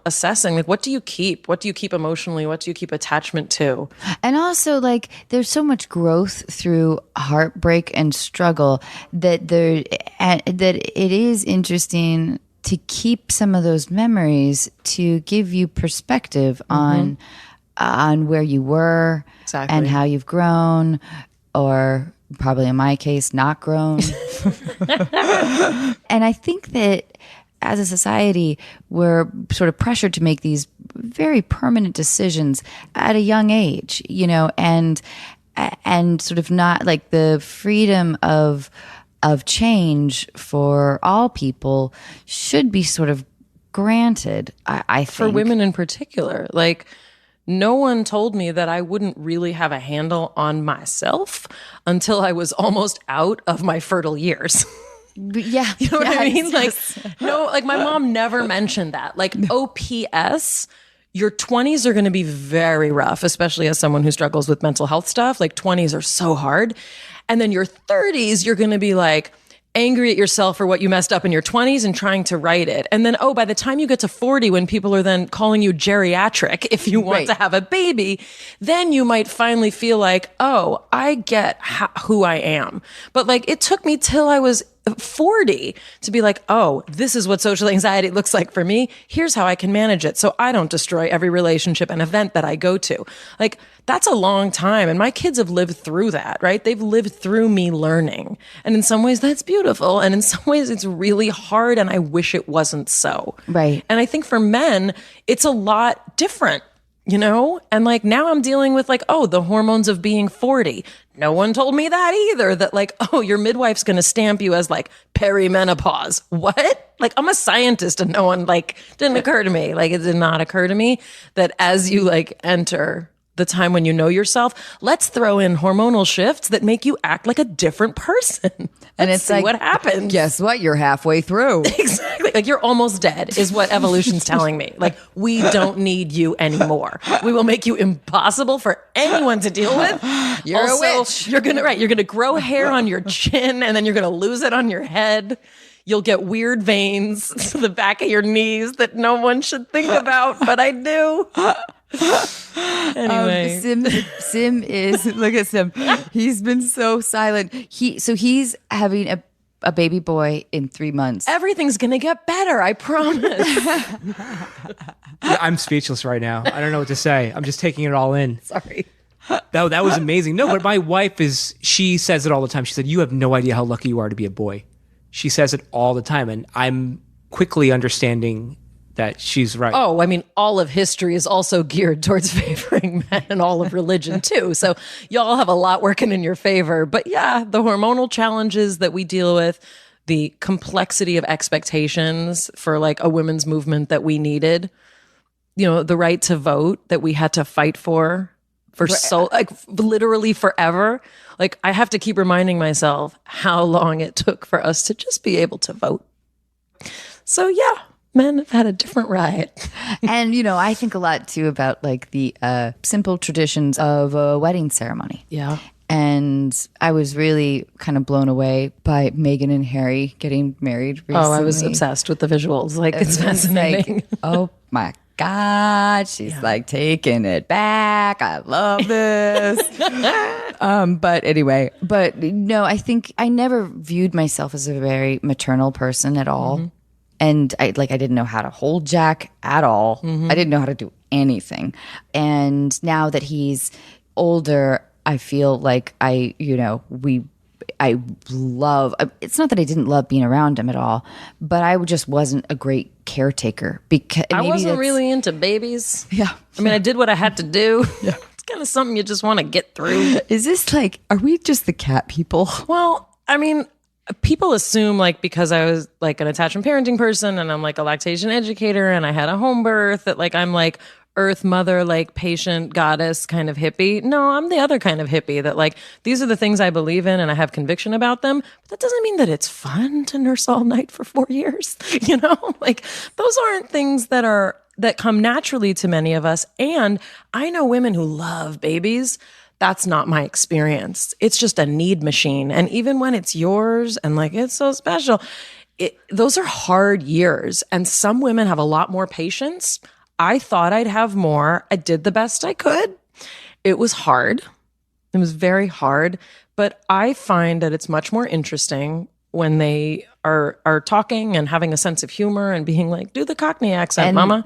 assessing, like, what do you keep? What do you keep emotionally? What do you keep attachment to? And also, like, there's so much growth through heartbreak and struggle that it is interesting to keep some of those memories to give you perspective on where you were Exactly. and how you've grown, or probably in my case, not grown. And I think that as a society, we're sort of pressured to make these very permanent decisions at a young age, and sort of not like the freedom of change for all people should be sort of granted, I think. For women in particular, like, no one told me that I wouldn't really have a handle on myself until I was almost out of my fertile years. Yeah. You know what I mean? Yes. Like, no, like my mom never mentioned that. Like, OPS, your 20s are going to be very rough, especially as someone who struggles with mental health stuff. Like, 20s are so hard. And then your 30s, you're going to be like angry at yourself for what you messed up in your 20s and trying to right it. And then, by the time you get to 40, when people are then calling you geriatric if you want to have a baby, then you might finally feel like, oh, I get who I am. But like, it took me till I was 40 to be like, oh, this is what social anxiety looks like for me. Here's how I can manage it so I don't destroy every relationship and event that I go to. Like, that's a long time. And my kids have lived through that, right? They've lived through me learning. And in some ways that's beautiful. And in some ways it's really hard. And I wish it wasn't so. Right. And I think for men, it's a lot different. And like, now I'm dealing with like, oh, the hormones of being 40. No one told me that either, that like, oh, your midwife's going to stamp you as like perimenopause. What? Like, I'm a scientist, and no one like, didn't occur to me. Like, it did not occur to me that as you like enter the time when you know yourself, let's throw in hormonal shifts that make you act like a different person. And it's see like, what happens. Guess what? You're halfway through. Exactly. Like, you're almost dead is what evolution's telling me. Like, we don't need you anymore. We will make you impossible for anyone to deal with. You're also, a witch. You're going to grow hair on your chin, and then you're going to lose it on your head. You'll get weird veins to the back of your knees that no one should think about, but I do. Anyway, Sim is, look at Sim. He's been so silent. He's having a baby boy in 3 months. Everything's going to get better. I promise. Yeah, I'm speechless right now. I don't know what to say. I'm just taking it all in. Sorry. That was amazing. No, but my wife she says it all the time. She said, you have no idea how lucky you are to be a boy. She says it all the time. And I'm quickly understanding that she's right. Oh, I mean, all of history is also geared towards favoring men, and all of religion too. So y'all have a lot working in your favor. But yeah, the hormonal challenges that we deal with, the complexity of expectations for like a women's movement that we needed, the right to vote that we had to fight for so like literally forever. Like, I have to keep reminding myself how long it took for us to just be able to vote. So yeah, men have had a different ride. And, I think a lot too about like the simple traditions of a wedding ceremony. Yeah. And I was really kind of blown away by Meghan and Harry getting married recently. Oh, I was obsessed with the visuals. Like, it's fascinating. Like, oh my God, she's like taking it back. I love this. But anyway, no, I think I never viewed myself as a very maternal person at all. And I didn't know how to hold Jack at all. I didn't know how to do anything. And now that he's older, I feel like I love, it's not that I didn't love being around him at all, but I just wasn't a great caretaker because I wasn't really into babies. Yeah. I mean, I did what I had to do. Yeah. It's kind of something you just want to get through. Is this like, are we just the cat people? Well, I mean, people assume like because I was like an attachment parenting person and I'm like a lactation educator and I had a home birth that like I'm like earth mother, like patient goddess kind of hippie. No, I'm the other kind of hippie that like these are the things I believe in and I have conviction about them. But that doesn't mean that it's fun to nurse all night for 4 years. You know, like those aren't things that come naturally to many of us. And I know women who love babies. That's not my experience. It's just a need machine. And even when it's yours and like it's so special, those are hard years. And some women have a lot more patience. I thought I'd have more. I did the best I could. It was hard. It was very hard. But I find that it's much more interesting when they are talking and having a sense of humor and being like, do the Cockney accent, mama.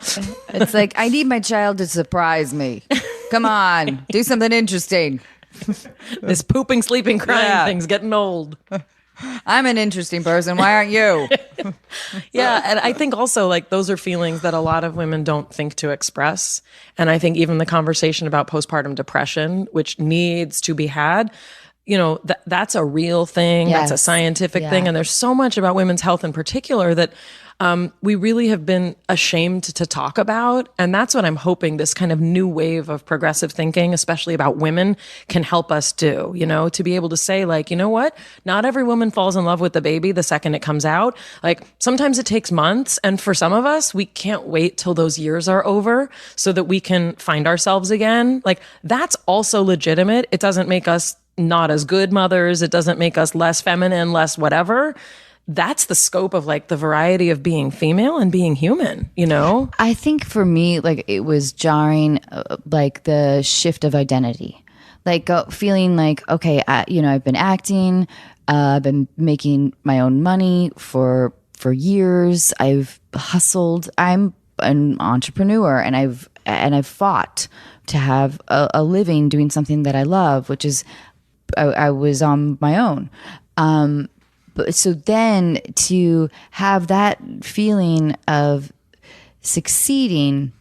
It's like, I need my child to surprise me. Come on, do something interesting. This pooping, sleeping, crying thing's getting old. I'm an interesting person. Why aren't you? Yeah. And I think also like those are feelings that a lot of women don't think to express. And I think even the conversation about postpartum depression, which needs to be had, you know, that's a real thing. Yes. That's a scientific thing. And there's so much about women's health in particular that we really have been ashamed to talk about. And that's what I'm hoping this kind of new wave of progressive thinking, especially about women, can help us do, you know, to be able to say like, you know what, not every woman falls in love with the baby the second it comes out. Like sometimes it takes months. And for some of us, we can't wait till those years are over so that we can find ourselves again. Like that's also legitimate. It doesn't make us not as good mothers. It doesn't make us less feminine, less whatever. That's the scope of like the variety of being female and being human, you know? I think for me, like it was jarring, like the shift of identity, like feeling like, okay, I've been acting, I've been making my own money for years. I've hustled. I'm an entrepreneur and I've fought to have a living doing something that I love, which is I was on my own. But so then to have that feeling of succeeding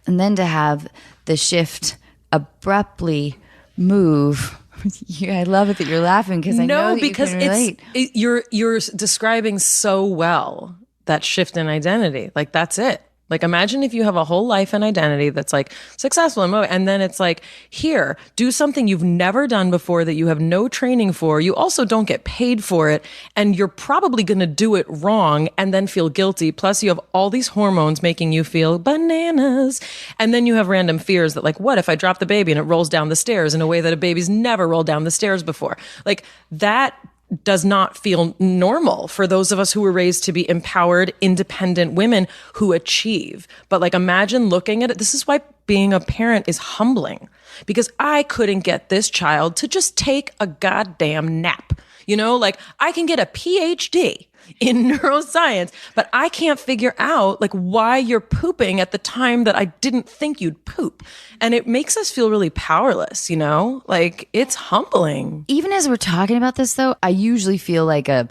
and then to have the shift abruptly move. Yeah, I love it that you're laughing because I know that because you can relate. You're describing so well that shift in identity. Like that's it. Like imagine if you have a whole life and identity that's like successful and then it's like, here, do something you've never done before that you have no training for. You also don't get paid for it and you're probably going to do it wrong and then feel guilty. Plus you have all these hormones making you feel bananas. And then you have random fears that like, what if I drop the baby and it rolls down the stairs in a way that a baby's never rolled down the stairs before? Like that does not feel normal for those of us who were raised to be empowered, independent women who achieve. But like, imagine looking at it. This is why being a parent is humbling because I couldn't get this child to just take a goddamn nap. You know, like I can get a PhD in neuroscience, but I can't figure out like why you're pooping at the time that I didn't think you'd poop. And it makes us feel really powerless, you know, like it's humbling. Even as we're talking about this though, I usually feel like a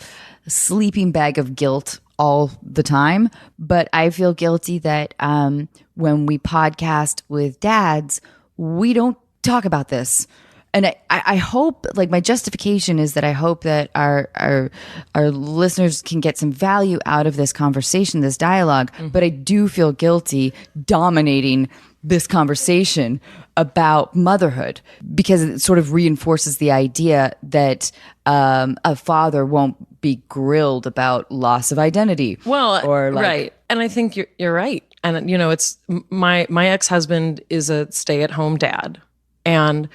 sleeping bag of guilt all the time, but I feel guilty that when we podcast with dads, we don't talk about this. And I hope, like my justification is that I hope that our listeners can get some value out of this conversation, this dialogue. Mm-hmm. But I do feel guilty dominating this conversation about motherhood because it sort of reinforces the idea that a father won't be grilled about loss of identity. Well, or like, right. And I think you're right. And you know, it's my ex-husband is a stay-at-home dad, and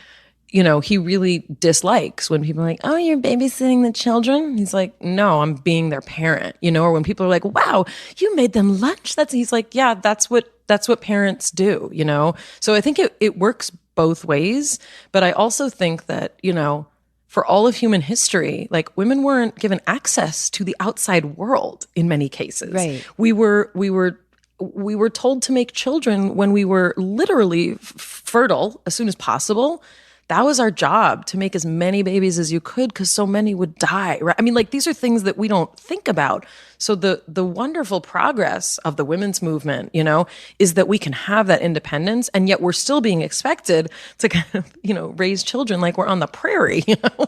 you know, he really dislikes when people are like, oh, you're babysitting the children. He's like, no, I'm being their parent, you know, or when people are like, wow, you made them lunch. He's like, yeah, that's what what parents do, you know? So I think it works both ways, but I also think that, you know, for all of human history, like women weren't given access to the outside world in many cases. Right. We were told to make children when we were literally fertile as soon as possible. That was our job, to make as many babies as you could, because so many would die. Right? I mean, like, these are things that we don't think about. So the wonderful progress of the women's movement, you know, is that we can have that independence, and yet we're still being expected to kind of, you know, raise children like we're on the prairie, you know?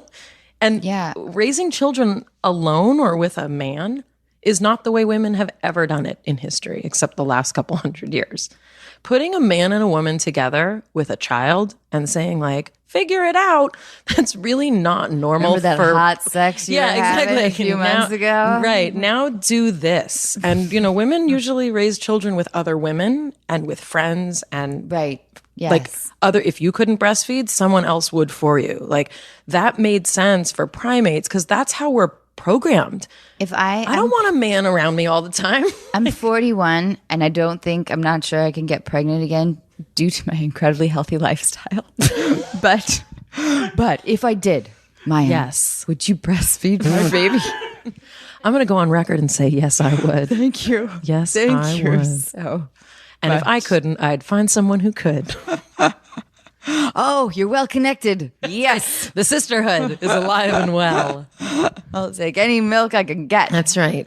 And raising children alone or with a man is not the way women have ever done it in history, except the last couple hundred years. Putting a man and a woman together with a child and saying, like, figure it out, that's really not normal. Remember that hot sex you were having a few months ago? Right. Now do this. And, you know, women usually raise children with other women and with friends and Right. Yes. like if you couldn't breastfeed, someone else would for you. Like, that made sense for primates because that's how we're programmed. I don't want a man around me all the time. I'm 41 and I'm not sure I can get pregnant again due to my incredibly healthy lifestyle. but if I did, Maya, yes, would you breastfeed my baby? I'm going to go on record and say, yes, I would. Thank you. Yes, Thank you. would. So, and if I couldn't, I'd find someone who could. Oh, you're well connected. Yes. The sisterhood is alive and well. I'll take any milk I can get. That's right.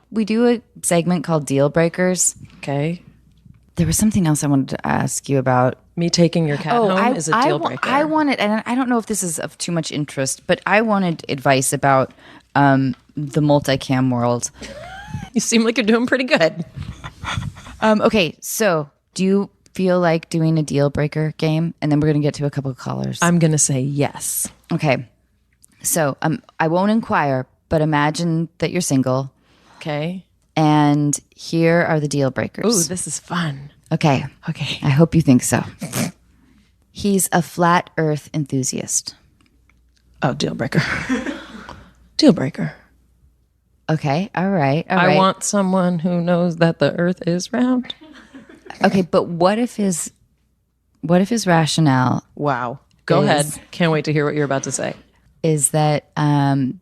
We do a segment called Deal Breakers. Okay. There was something else I wanted to ask you about. Me taking your cat home is a deal breaker. I wanted, and I don't know if this is of too much interest, but I wanted advice about the multicam world. You seem like you're doing pretty good. Okay, so do you feel like doing a deal breaker game? And then we're going to get to a couple of callers. I'm going to say yes. Okay. So I won't inquire, but imagine that you're single. Okay. And here are the deal breakers. Ooh, this is fun. Okay. Okay. I hope you think so. He's a flat earth enthusiast. Oh, deal breaker. Deal breaker. Okay. All right. I want someone who knows that the earth is round. Okay, but what if his rationale Wow. Go ahead. Can't wait to hear what you're about to say. is that the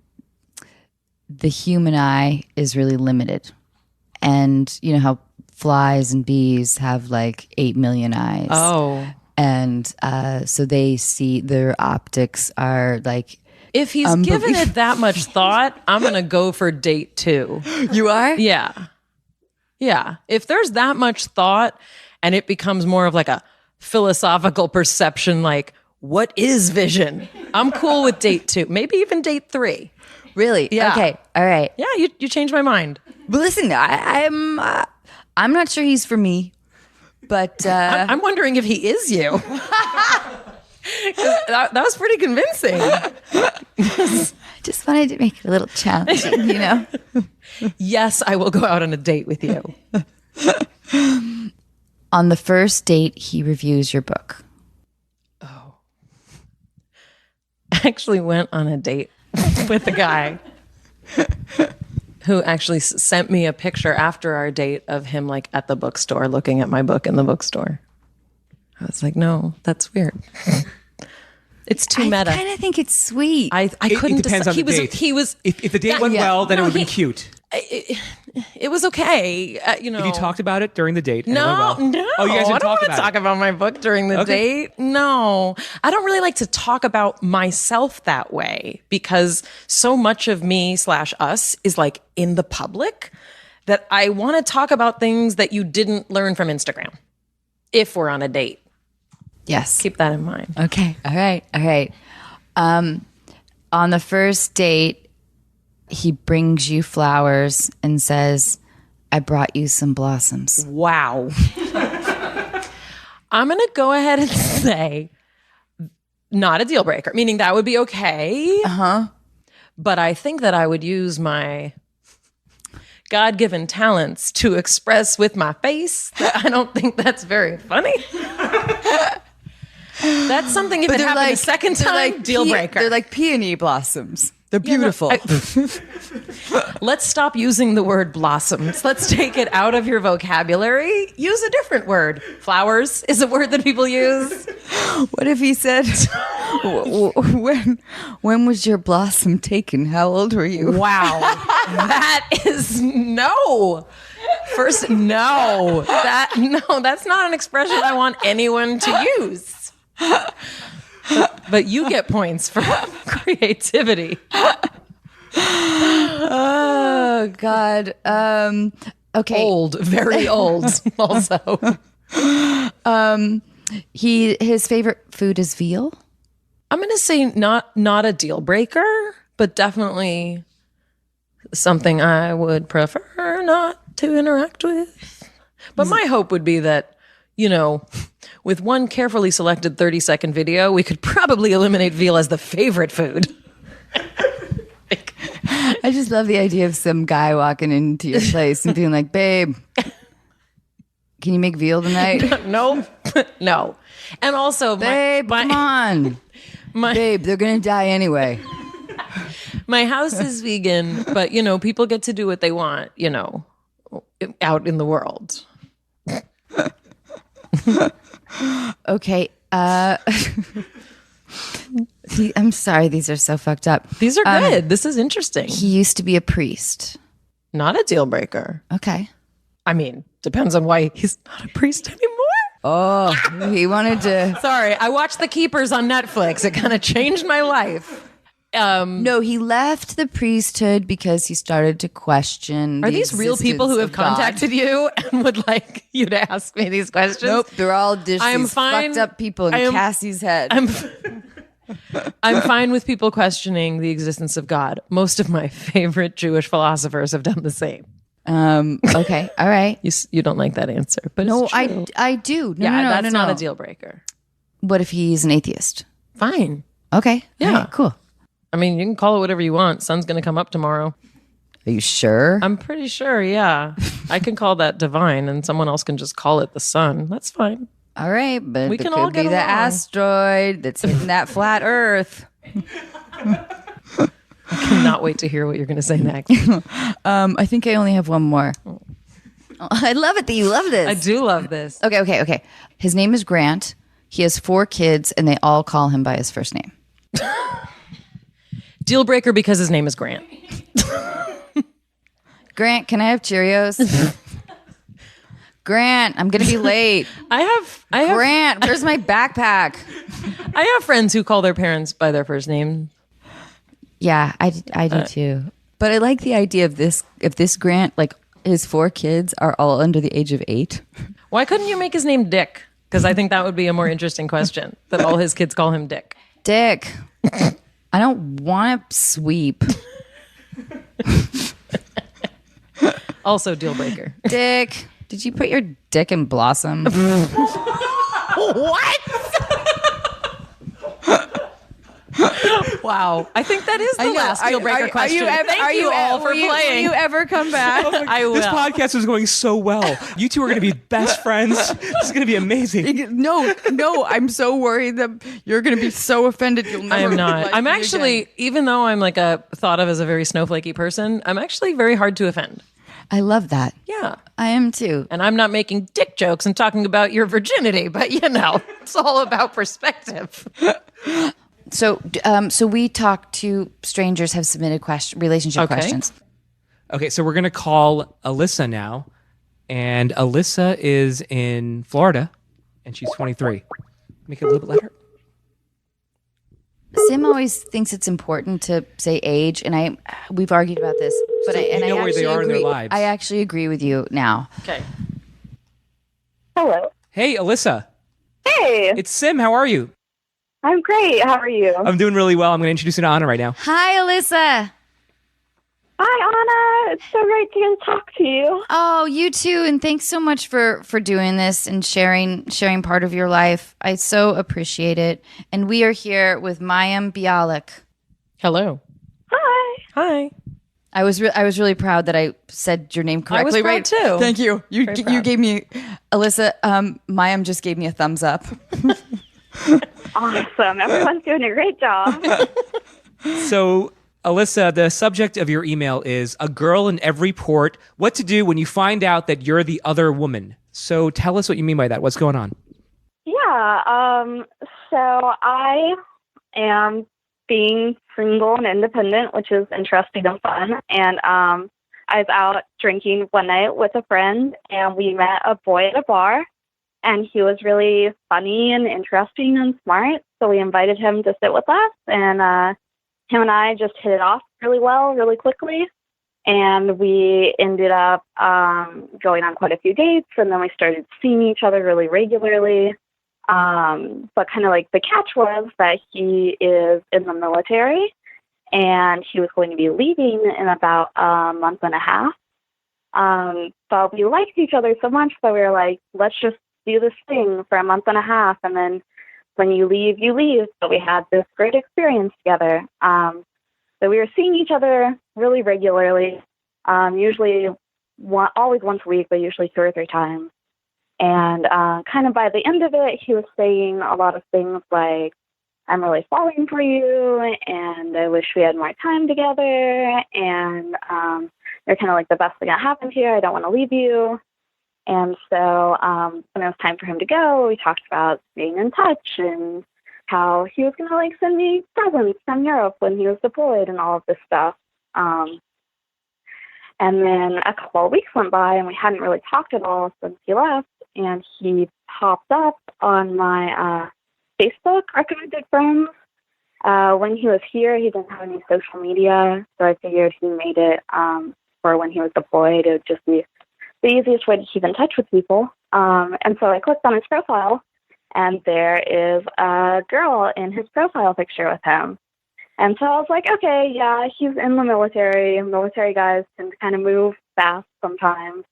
human eye is really limited. And you know how flies and bees have like 8 million eyes. Oh. And so they see, their optics are like, If he's given it that much thought, I'm going to go for date 2. you are? Yeah. Yeah. If there's that much thought and it becomes more of like a philosophical perception, like, what is vision? I'm cool with date 2, maybe even date 3. Really? Yeah. Okay. All right. Yeah, you changed my mind. But listen, I'm not sure he's for me, but I'm wondering if he is you. that was pretty convincing. just wanted to make it a little challenging, you know? Yes, I will go out on a date with you. On the first date, he reviews your book. Oh. I actually went on a date with a guy who actually sent me a picture after our date of him like at the bookstore looking at my book in the bookstore. I was like, no, that's weird. It's too meta. I kind of think it's sweet. I couldn't It depends on the date. He was If the date went well, then it would be cute. It was okay. You know. If you talked about it during the date. and it No, went well. no. Oh, you guys I didn't don't talk want to about talk it. about my book during the date. No, I don't really like to talk about myself that way because so much of me / us is like in the public that I want to talk about things that you didn't learn from Instagram if we're on a date. Yes. Keep that in mind. Okay. All right. All right. On the first date, he brings you flowers and says, I brought you some blossoms. Wow. I'm going to go ahead and say not a deal breaker, meaning that would be okay. Uh-huh. But I think that I would use my God-given talents to express with my face. I don't think that's very funny. That's something if it happened a second time, deal breaker. They're like peony blossoms. They're beautiful. Let's stop using the word blossoms. Let's take it out of your vocabulary. Use a different word. Flowers is a word that people use. What if he said, when was your blossom taken? How old were you? Wow. That is no. First, no. That's not an expression I want anyone to use. But you get points for creativity. Oh, God. Okay. Old, very old also. His favorite food is veal? I'm going to say not a deal breaker, but definitely something I would prefer not to interact with. But my hope would be that, with one carefully selected 30-second video, we could probably eliminate veal as the favorite food. I just love the idea of some guy walking into your place and being like, babe, can you make veal tonight? No. And also, Babe, come on. Babe, they're going to die anyway. My house is vegan, but, people get to do what they want, out in the world. Okay. I'm sorry. These are so fucked up. These are good. This is interesting. He used to be a priest. Not a deal breaker. Okay. I mean, depends on why he's not a priest anymore. Oh, he wanted to. Sorry, I watched The Keepers on Netflix. It kind of changed my life. No, he left the priesthood because he started to question. Are these real people who have contacted you and would like you to ask me these questions? Nope, they're all just I'm these fine. fucked up people in Cassie's head. I'm fine with people questioning the existence of God. Most of my favorite Jewish philosophers have done the same. Okay, all right. You don't like that answer, but No, it's true. I do. No, That's not no. a deal breaker. What if he's an atheist? Fine. Okay. Yeah. All right, cool. I mean, you can call it whatever you want. Sun's going to come up tomorrow. Are you sure? I'm pretty sure, yeah. I can call that divine and someone else can just call it the sun. That's fine. All right, but We it can could all be get the along. asteroid that's hitting that flat Earth. I cannot wait to hear what you're going to say next. I think I only have one more. Oh, I love it that you love this. I do love this. Okay. His name is Grant. He has 4 kids, and they all call him by his first name. Deal breaker because his name is Grant. Grant, can I have Cheerios? Grant, I'm gonna be late. I have Grant, where's my backpack? I have friends who call their parents by their first name. Yeah, I do too. But I like the idea of this. If this Grant, like his 4 kids, are all under the age of 8. Why couldn't you make his name Dick? Because I think that would be a more interesting question. That all his kids call him Dick. Dick, I don't want to sweep. Also deal breaker. Dick, did you put your dick in Blossom? What? Wow. I think that is the last deal breaker question. Thank you all for playing. Will you ever come back? I will. This podcast is going so well. You two are going to be best friends. This is going to be amazing. No, I'm so worried that you're going to be so offended you'll never. I am not. like I'm me actually, again. even though I'm like thought of as a very snowflakey person, I'm actually very hard to offend. I love that. Yeah. I am too. And I'm not making dick jokes and talking about your virginity, but it's all about perspective. So we talked to strangers have submitted relationship Okay. questions. Okay, so we're going to call Alyssa now. And Alyssa is in Florida, and she's 23. Make it a little bit louder. Sim always thinks it's important to say age, and we've argued about this, but I know where they actually are in their agree. lives. I actually agree with you now. Okay. Hello. Hey, Alyssa. Hey, It's Sim. How are you? I'm great. How are you? I'm doing really well. I'm going to introduce you to Anna right now. Hi, Alyssa. Hi, Anna. It's so great to get to talk to you. Oh, you too, and thanks so much for doing this and sharing part of your life. I so appreciate it. And we are here with Mayim Bialik. Hello. Hi. Hi. I was really proud that I said your name I was correctly. proud right? too. Thank you. You proud. gave me, Alyssa. Mayim just gave me a thumbs up. Awesome. Everyone's doing a great job. So, Alyssa, the subject of your email is a girl in every port. What to do when you find out that you're the other woman. So tell us what you mean by that. What's going on? Yeah, so I am being single and independent, which is interesting and fun. And I was out drinking one night with a friend, and we met a boy at a bar, and he was really funny and interesting and smart. So we invited him to sit with us, and him and I just hit it off really well, really quickly. And we ended up going on quite a few dates, and then we started seeing each other really regularly. But kind of like the catch was that he is in the military, and he was going to be leaving in about a month and a half. But we liked each other so much that we were like, let's just do this thing for a month and a half, and then when you leave, you leave. But we had this great experience together. So we were seeing each other really regularly, usually always once a week, but usually 2 or 3 times. And kind of by the end of it, he was saying a lot of things like, I'm really falling for you, and I wish we had more time together, and you're kind of like the best thing that happened here. I don't want to leave you. And so when it was time for him to go, we talked about staying in touch and how he was going to like send me presents from Europe when he was deployed and all of this stuff. And then a couple of weeks went by, and we hadn't really talked at all since he left. And he popped up on my Facebook recommended friends. When he was here, he didn't have any social media, so I figured he made it for when he was deployed. It would just be the easiest way to keep in touch with people. And so I clicked on his profile, and there is a girl in his profile picture with him. And so I was like, okay, yeah, he's in the military. Military guys tend to kind of move fast sometimes.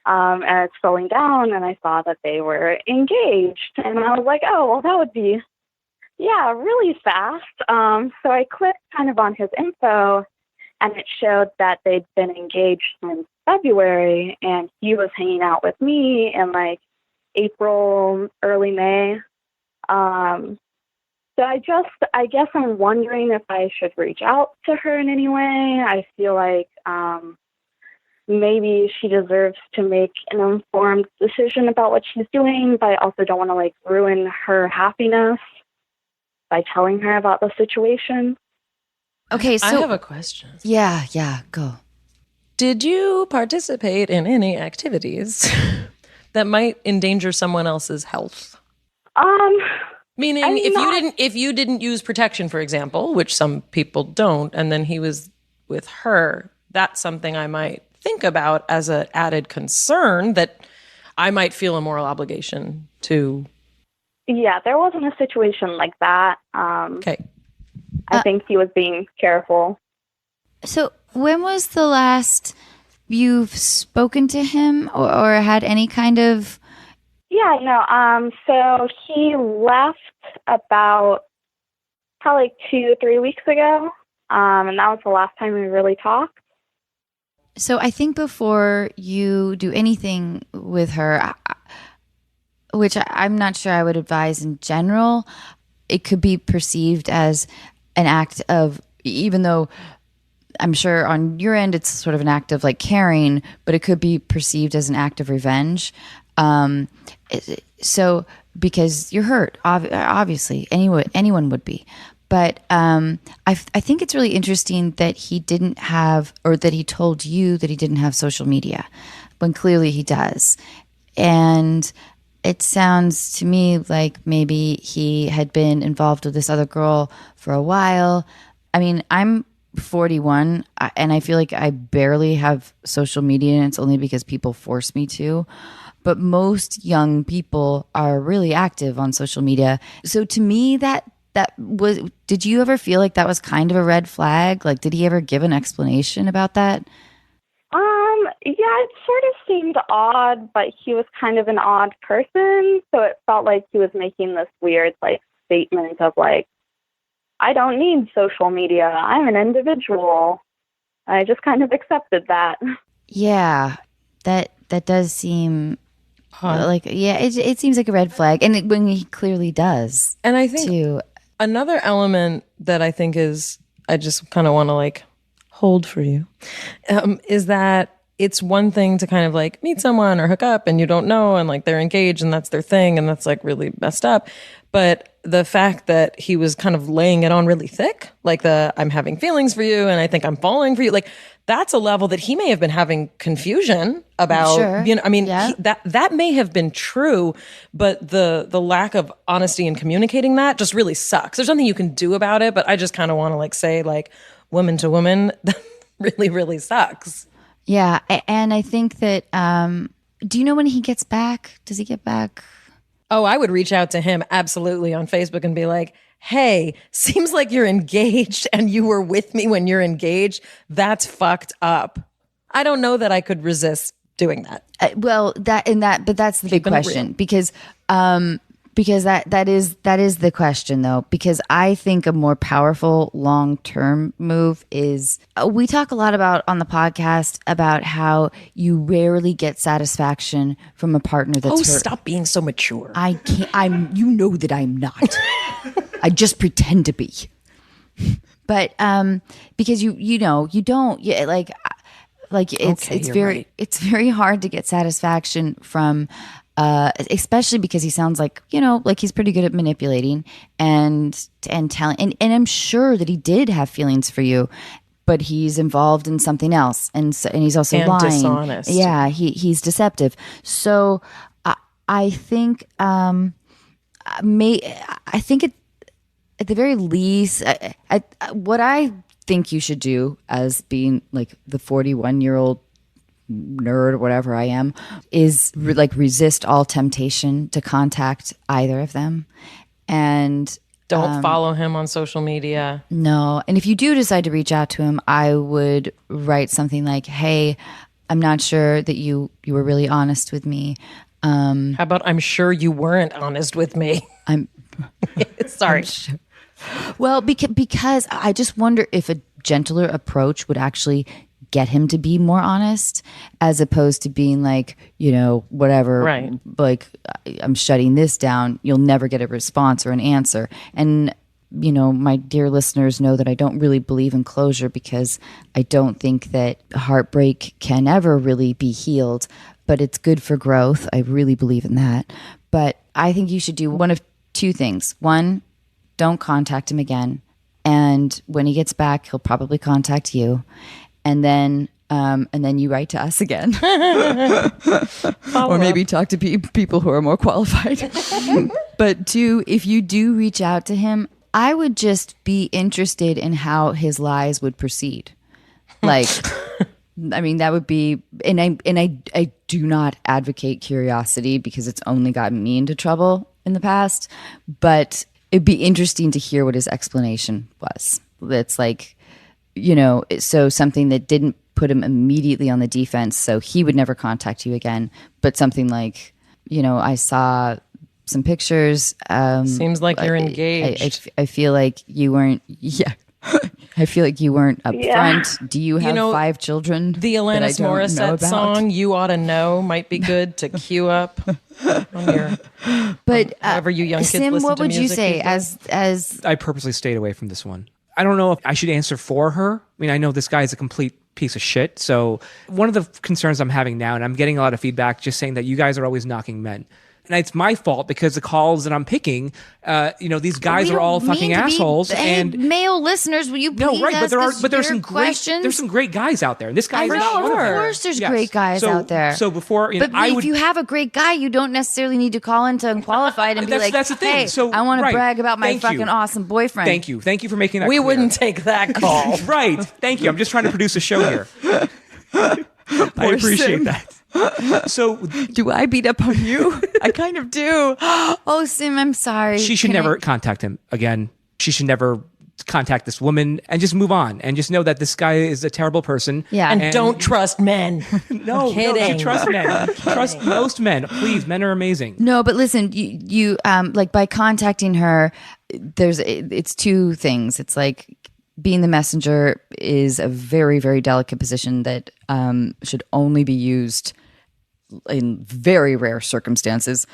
And it's scrolling down, and I saw that they were engaged. And I was like, oh, well, that would be, yeah, really fast. So I clicked kind of on his info, and it showed that they'd been engaged since February, and he was hanging out with me in like April, early May. So I guess I'm wondering if I should reach out to her in any way. I feel like maybe she deserves to make an informed decision about what she's doing, but I also don't want to like ruin her happiness by telling her about the situation. Okay, so I have a question. Yeah, go. Did you participate in any activities that might endanger someone else's health? Meaning, if you didn't use protection, for example, which some people don't, and then he was with her, that's something I might think about as an added concern that I might feel a moral obligation to. Yeah, there wasn't a situation like that. Okay. I think he was being careful. So when was the last you've spoken to him or had any kind of... Yeah, no. So he left about probably 2-3 weeks ago, and that was the last time we really talked. So I think before you do anything with her, which I'm not sure I would advise in general, it could be perceived as an act of, even though I'm sure on your end it's sort of an act of like caring, but it could be perceived as an act of revenge. So because you're hurt, obviously anyone would be. But I think it's really interesting that he didn't have, or that he told you that he didn't have social media, when clearly he does. And it sounds to me like maybe he had been involved with this other girl for a while. I mean, I'm 41, and I feel like I barely have social media, and it's only because people force me to. But most young people are really active on social media. So to me, that was, did you ever feel like that was kind of a red flag? Like, did he ever give an explanation about that? Yeah, it sort of seemed odd, but he was kind of an odd person. So it felt like he was making this weird, like, statement of, like, I don't need social media. I'm an individual. I just kind of accepted that. Yeah, that does seem like, yeah, it seems like a red flag. And when he clearly does. And I think too. Another element that I think is I just kind of want to like hold for you, is that it's one thing to kind of like meet someone or hook up and you don't know and like they're engaged and that's their thing and that's like really messed up. But the fact that he was kind of laying it on really thick, like I'm having feelings for you and I think I'm falling for you, like that's a level that he may have been having confusion about. Sure. You know, I mean, Yeah. that may have been true, but the lack of honesty in communicating that just really sucks. There's nothing you can do about it, but I just kind of want to like say like woman to woman, that really, really sucks. Yeah, and I think that. Do you know when he gets back? Does he get back? Oh, I would reach out to him absolutely on Facebook and be like, hey, seems like you're engaged and you were with me when you're engaged. That's fucked up. I don't know that I could resist doing that. But that's the big Keeping it question real. because that is the question though, because I think a more powerful long-term move is we talk a lot about on the podcast about how you rarely get satisfaction from a partner that's hurt. Stop being so mature. I can't. You know that I'm not. I just pretend to be. But because you know you don't like it's Okay, you're very right. it's very hard to get satisfaction from. Especially because he sounds like, you know, like he's pretty good at manipulating and telling, and I'm sure that he did have feelings for you, but he's involved in something else, and he's also And lying. dishonest. Yeah, he's deceptive. So I think I think at the very least, what I think you should do as being like the 41-year-old nerd or whatever I am is resist all temptation to contact either of them, and Don't follow him on social media. no. And if you do decide to reach out to him, I would write something like, hey, I'm not sure that you were really honest with me. How about I'm sure you weren't honest with me? I'm Sorry. well because I just wonder if a gentler approach would actually get him to be more honest, as opposed to being like, you know, whatever, Right. like I'm shutting this down, you'll never get a response or an answer. And you know, my dear listeners know that I don't really believe in closure, because I don't think that heartbreak can ever really be healed, but it's good for growth. I really believe in that. But I think you should do one of two things. One, don't contact him again, and when he gets back, he'll probably contact you. And then you write to us again, or maybe talk to people who are more qualified. But two, if you do reach out to him, I would just be interested in how his lies would proceed. Like, I mean, that would be, and I do not advocate curiosity, because it's only gotten me into trouble in the past. But it'd be interesting to hear what his explanation was. It's like, you know, so something that didn't put him immediately on the defense, so he would never contact you again, but something like, you know, I saw some pictures. Seems like you're engaged. I feel like you weren't. Yeah, I feel like you weren't upfront. Do you have 5 children? The that I Alanis don't know Morissette about? song "You Ought to Know" might be good to cue up on your. But however you young kids Sim, listen what to would you music say these days. as I purposely stayed away from this one. I don't know if I should answer for her. I mean, I know this guy is a complete piece of shit. So one of the concerns I'm having now, and I'm getting a lot of feedback just saying that you guys are always knocking men. And it's my fault, because the calls that I'm picking, you know, these guys are all fucking assholes. And male listeners, will you please no, right? But ask there's some questions? there's some great guys out there. And this guy I is know, one of them. course there's Yes. great guys out there. So before, you know, But I if would. you have a great guy, you don't necessarily need to call into Unqualified and be like, That's the thing. hey, So, I want right. to brag about my Thank you. fucking awesome boyfriend. Thank you for making that. We clear. wouldn't take that call. Right. Thank you. I'm just trying to produce a show here. I appreciate Sim. that. So Do I beat up on you? I kind of do. Oh, Sim, I'm sorry. she should Can I- never contact him again. She should never contact this woman, and just move on, and just know that this guy is a terrible person. Yeah. And don't trust men. No, kidding. you trust men. Trust most men. Please, men are amazing. No, but listen, you like by contacting her, it's two things. It's like being the messenger is a very, very delicate position that should only be used in very rare circumstances.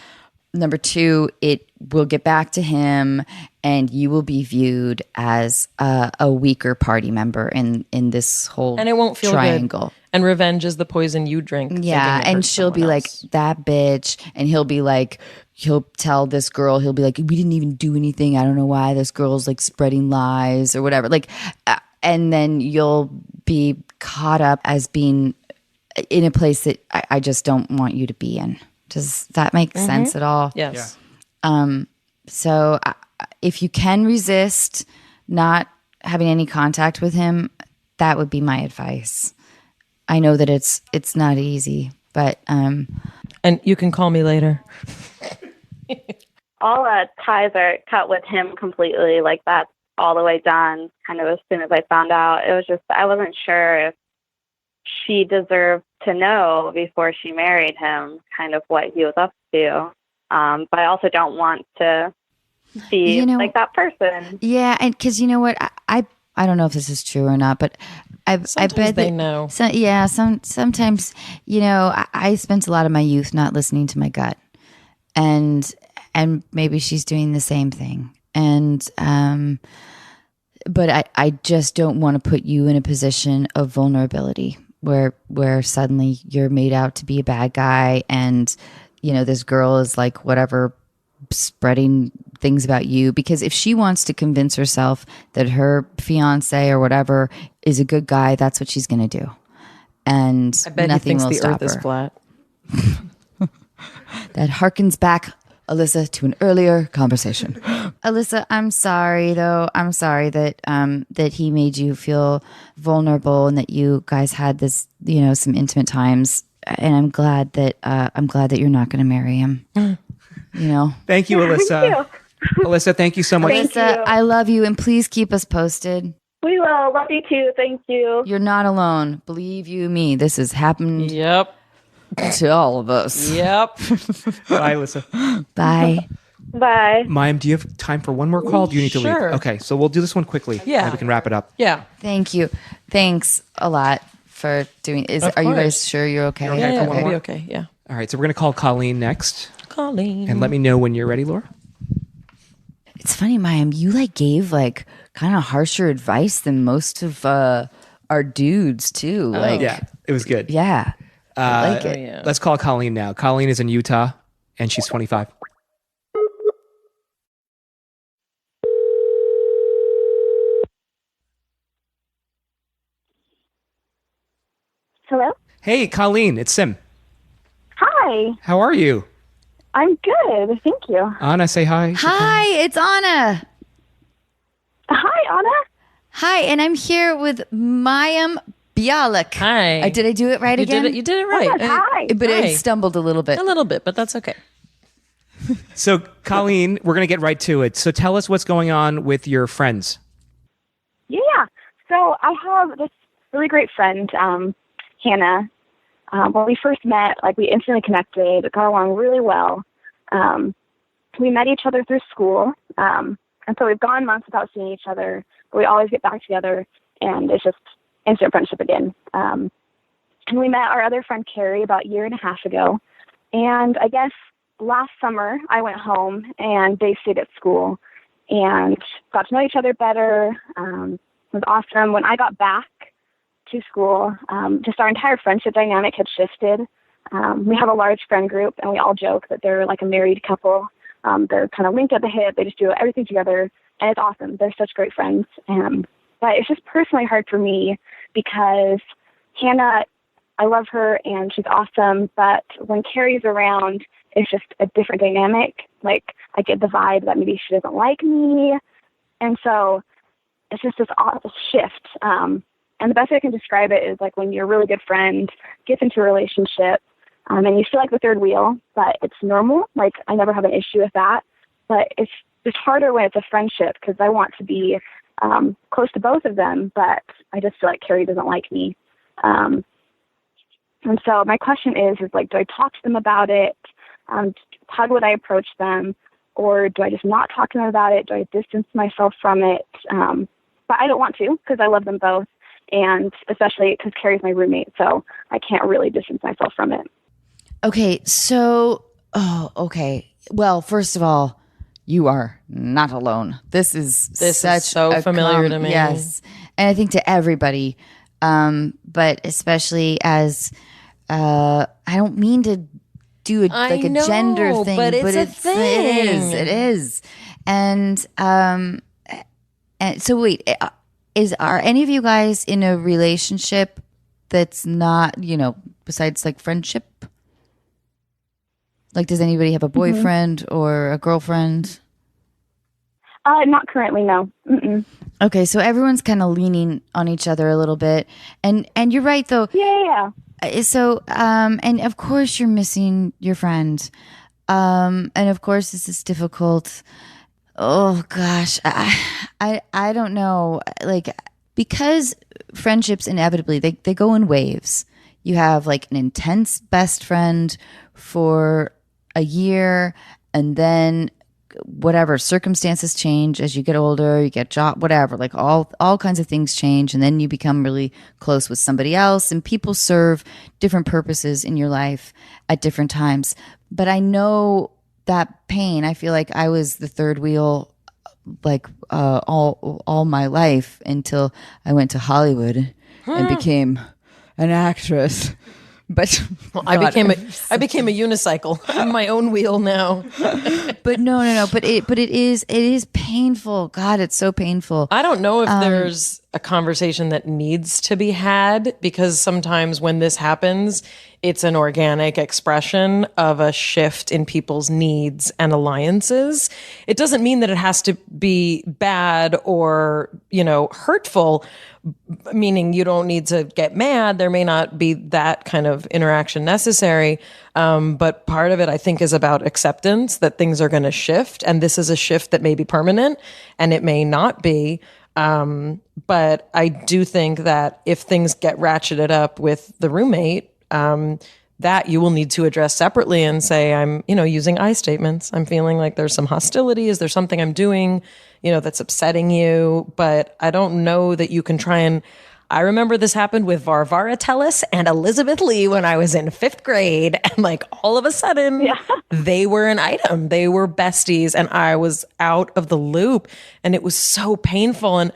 Number two, it will get back to him, and you will be viewed as a weaker party member in this whole And it won't feel triangle. good. And revenge is the poison you drink. Yeah, and she'll be like, that bitch. And he'll be like, he'll tell this girl, he'll be like, we didn't even do anything. I don't know why this girl's like spreading lies or whatever. Like, and then you'll be caught up as being in a place that I just don't want you to be in. Does that make sense at all? Yes. So if you can resist not having any contact with him, that would be my advice. I know that it's not easy, but And you can call me later. All ties are cut with him completely. Like, that's all the way done. Kind of as soon as I found out, it was just, I wasn't sure if she deserved to know before she married him kind of what he was up to. But I also don't want to be like that person. Yeah, and because you know what, I don't know if this is true or not, but I bet they know. Sometimes I spent a lot of my youth not listening to my gut, and maybe she's doing the same thing, and but I just don't want to put you in a position of vulnerability where suddenly you're made out to be a bad guy, and this girl is like whatever, spreading things about you. Because if she wants to convince herself that her fiance or whatever is a good guy, that's what she's going to do, and I bet nothing he thinks will the stop earth is her. flat. That harkens back, Alyssa, to an earlier conversation. Alyssa, I'm sorry though. I'm sorry that that he made you feel vulnerable and that you guys had this, some intimate times. And I'm glad that you're not going to marry him. Thank you, Alyssa. Alyssa, thank you so much. Alyssa, I love you, and please keep us posted. We will. Love you too. Thank you. You're not alone. Believe you me, this has happened Yep. to all of us. Yep. Bye, Alyssa. Bye. Bye. Mayim, do you have time for one more call? Do you need to leave? Sure. Okay, so we'll do this one quickly. Yeah. And we can wrap it up. Yeah. Thank you. Thanks a lot for doing. Are you guys sure you're okay? Okay, Yeah, for one we'll be more? okay. Yeah. All right, so we're going to call Colleen next. Colleen. And let me know when you're ready, Laura. It's funny, Mayim, you gave kind of harsher advice than most of our dudes too. Yeah, it was good. Yeah. I like it. Yeah. Let's call Colleen now. Colleen is in Utah, and she's 25. Hello? Hey, Colleen, it's Sim. Hi. How are you? I'm good. Thank you. Anna, say hi. Hi, it's Anna. Hi, Anna. Hi, and I'm here with Mayim Bialik. Hi. Did I do it right again? You did it right. Hi. But I Hi. stumbled a little bit. A little bit, but that's okay. So, Colleen, we're going to get right to it. So tell us what's going on with your friends. Yeah. So I have this really great friend, Hannah. When we first met, we instantly connected, got along really well. We met each other through school. And so we've gone months without seeing each other, but we always get back together, and it's just instant friendship again. And we met our other friend, Carrie, about a year and a half ago. And I guess last summer, I went home, and they stayed at school and got to know each other better. It was awesome. When I got back to school, just our entire friendship dynamic had shifted. We have a large friend group, and we all joke that they're like a married couple. They're kind of linked at the hip. They just do everything together, and it's awesome. They're such great friends. But it's just personally hard for me because Hannah, I love her, and she's awesome. But when Carrie's around, it's just a different dynamic. I get the vibe that maybe she doesn't like me. And so it's just this awful shift. And the best way I can describe it is when your really good friend gets into a relationship, and you feel like the third wheel, but it's normal. I never have an issue with that. But it's just harder when it's a friendship because I want to be close to both of them, but I just feel like Carrie doesn't like me. And so my question is do I talk to them about it? How would I approach them? Or do I just not talk to them about it? Do I distance myself from it? But I don't want to because I love them both. And especially because Carrie's my roommate, so I can't really distance myself from it. Okay, so, okay. Well, first of all, you are not alone. This is so familiar to me. Yes, and I think to everybody, but especially as I don't mean to do a gender thing, but it's a thing. It is, and so wait, are any of you guys in a relationship that's not, besides like friendship? Like, does anybody have a boyfriend or a girlfriend? Not currently, no. Mm-mm. Okay, so everyone's kind of leaning on each other a little bit, and you're right though. Yeah. So, and of course you're missing your friend, and of course this is difficult. Oh gosh, I don't know, like, because friendships inevitably they go in waves. You have like an intense best friend for a year, and then whatever circumstances change as you get older, you get job, whatever, like all kinds of things change, and then you become really close with somebody else, and people serve different purposes in your life at different times. But I know that pain. I feel like I was the third wheel, like all my life, until I went to Hollywood and became an actress. But I became a unicycle. I'm my own wheel now. But no. But it is painful. God, it's so painful. I don't know if there's a conversation that needs to be had, because sometimes when this happens, it's an organic expression of a shift in people's needs and alliances. It doesn't mean that it has to be bad or, hurtful, meaning you don't need to get mad. There may not be that kind of interaction necessary. But part of it, I think, is about acceptance that things are going to shift. And this is a shift that may be permanent and it may not be. But I do think that if things get ratcheted up with the roommate, that you will need to address separately and say, I'm, using I statements. I'm feeling like there's some hostility. Is there something I'm doing, that's upsetting you? But I don't know that you can try and, I remember this happened with Varvara Tellis and Elizabeth Lee when I was in 5th grade. And like all of a sudden they were an item. They were besties and I was out of the loop, and it was so painful. And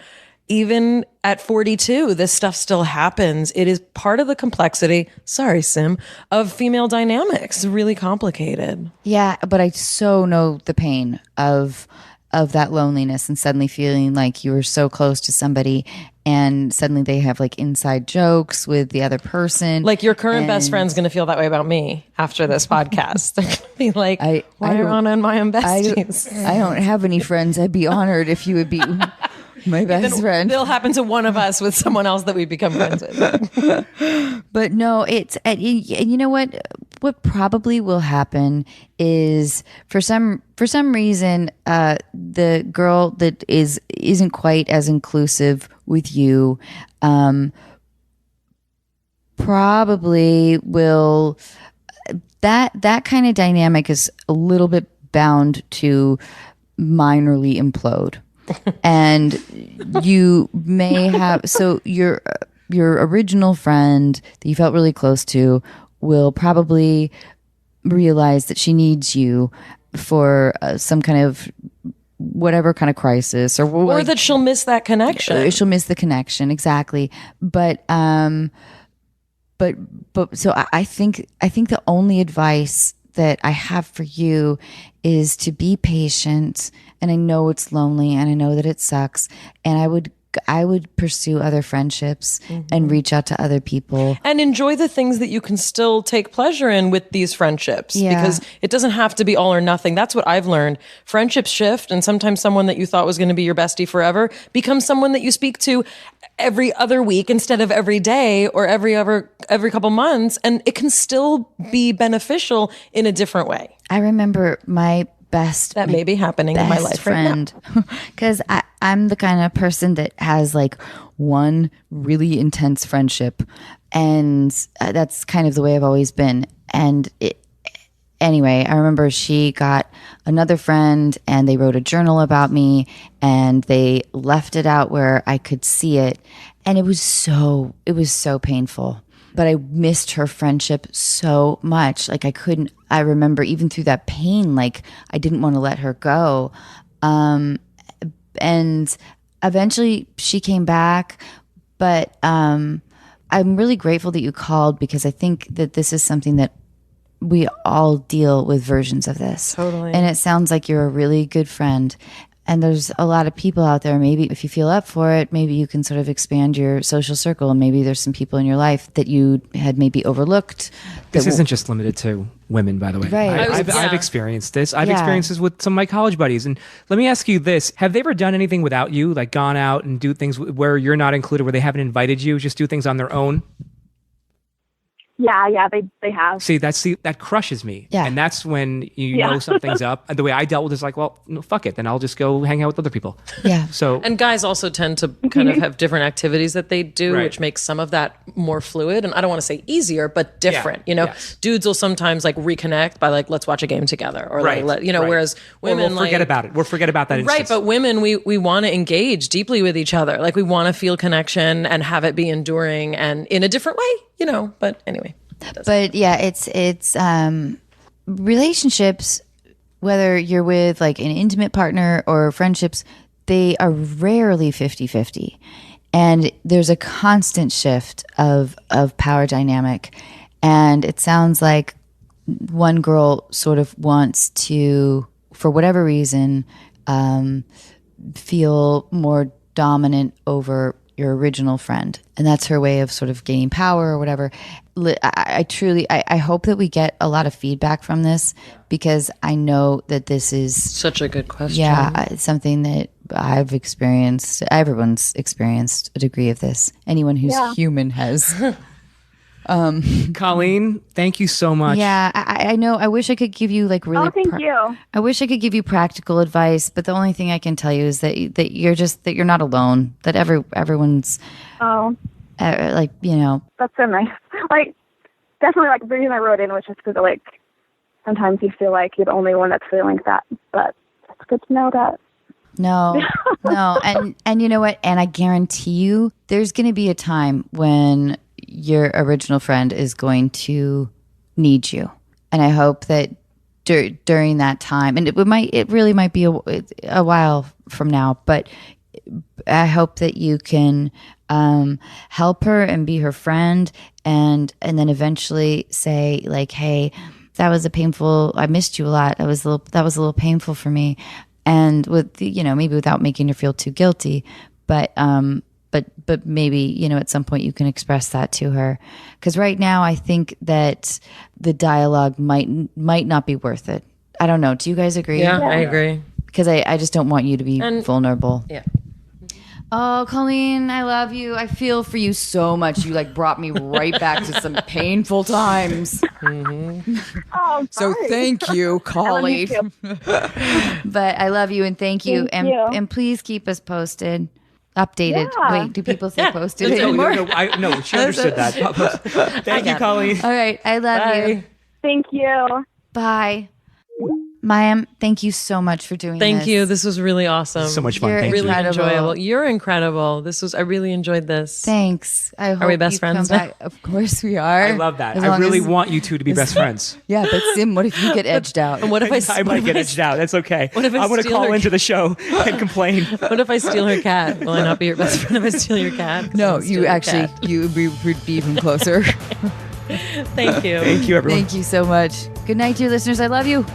even at 42, this stuff still happens. It is part of the complexity, sorry, Sim, of female dynamics. Really complicated. Yeah, but I so know the pain of that loneliness and suddenly feeling like you were so close to somebody and suddenly they have like inside jokes with the other person. Like your current best friend's going to feel that way about me after this podcast. They're going to be like, why are Anna and Mayim besties? I don't have any friends. I'd be honored if you would be my best friend. It'll happen to one of us with someone else that we become friends with. But no, it's, and you know what probably will happen is for some reason, the girl that isn't quite as inclusive with you, probably will, that kind of dynamic is a little bit bound to minorly implode. And you may have, so your original friend that you felt really close to will probably realize that she needs you for some kind of whatever kind of crisis, or that she'll miss that connection. She'll miss the connection, exactly. But so I think the only advice that I have for you is to be patient. And I know it's lonely and I know that it sucks. And I would pursue other friendships and reach out to other people. And enjoy the things that you can still take pleasure in with these friendships. Yeah. Because it doesn't have to be all or nothing. That's what I've learned. Friendships shift, and sometimes someone that you thought was going to be your bestie forever becomes someone that you speak to every other week instead of every day or every couple months. And it can still be beneficial in a different way. I remember my may be happening in my life friend, because I'm the kind of person that has like one really intense friendship, and that's kind of the way I've always been. And anyway, I remember she got another friend and they wrote a journal about me and they left it out where I could see it, and it was so painful. But I missed her friendship so much. Like I I remember even through that pain, like I didn't want to let her go. And eventually she came back, but I'm really grateful that you called, because I think that this is something that we all deal with versions of this. Totally. And it sounds like you're a really good friend. And there's a lot of people out there. Maybe if you feel up for it, maybe you can sort of expand your social circle. And maybe there's some people in your life that you had maybe overlooked. This isn't just limited to women, by the way. Right. I've experienced this. I've experienced this with some of my college buddies. And let me ask you this. Have they ever done anything without you? Like gone out and do things where you're not included, where they haven't invited you, just do things on their own? Yeah, they have. See, that crushes me. Yeah. And that's when you know something's up. And the way I dealt with it is like, well, no, fuck it. Then I'll just go hang out with other people. Yeah. So And guys also tend to kind of have different activities that they do, Right. which makes some of that more fluid. And I don't want to say easier, but different. Yeah. You know, Yes. dudes will sometimes like reconnect by like, let's watch a game together, or Right. like, Right. whereas Or women we'll forget like, about it. We'll forget about that instance. right, but women, we want to engage deeply with each other. Like we want to feel connection and have it be enduring and in a different way, you know. But anyway. But yeah, it's relationships, whether you're with like an intimate partner or friendships, they are rarely 50-50. And there's a constant shift of power dynamic. And it sounds like one girl sort of wants to, for whatever reason, feel more dominant over your original friend, and that's her way of sort of gaining power or whatever. I truly hope that we get a lot of feedback from this, because I know that this is Such a good question. it's something that I've experienced. Everyone's experienced a degree of this. Anyone who's human has. Colleen, thank you so much. Yeah, I know. I wish I could give you like really. Oh, thank you. I wish I could give you practical advice, but the only thing I can tell you is that you're not alone. That everyone's Oh, like, you know. that's so nice. Like, definitely, like, the reason I wrote in was just because, like, sometimes you feel like you're the only one that's feeling that. But it's good to know that. No, and you know what? And I guarantee you, there's going to be a time when your original friend is going to need you, and I hope that during that time, and it really might be a while from now, but I hope that you can help her and be her friend, and then eventually say like, hey, that was I missed you a lot. That was a little painful for me. And with, you know, maybe without making her feel too guilty, but maybe, you know, at some point you can express that to her. Because right now I think that the dialogue might not be worth it. I don't know. Do you guys agree? Yeah, I agree. Because I just don't want you to be vulnerable. Yeah. Oh, Colleen, I love you. I feel for you so much. You like brought me right back to some painful times. Oh, So sorry. thank you, Colleen. too. But I love you and thank you. Thank you. And please keep us posted. Updated. Yeah. Wait, do people say posted No, anymore? no, she understood that. Thank you, Colleen. All right. I love you. Thank you. Bye. Mayim, thank you so much for doing this. Thank you. This was really awesome. So much fun. You're Thank Really you. incredible. enjoyable. You're incredible. I really enjoyed this. Thanks. I hope we best you friends come now? back. Of course we are. I love that. As I long really as- want you two to be best friends. Yeah, but Sim, what if you get edged out? And what if I might get edged out. That's okay. What if I I'm going to steal call her into the show and complain. What if I steal her cat? Will I not be your best friend if I steal your cat? No, Steal you your actually, cat. we would be even closer. Thank you. Thank you, everyone. Thank you so much. Good night, dear listeners. I love you.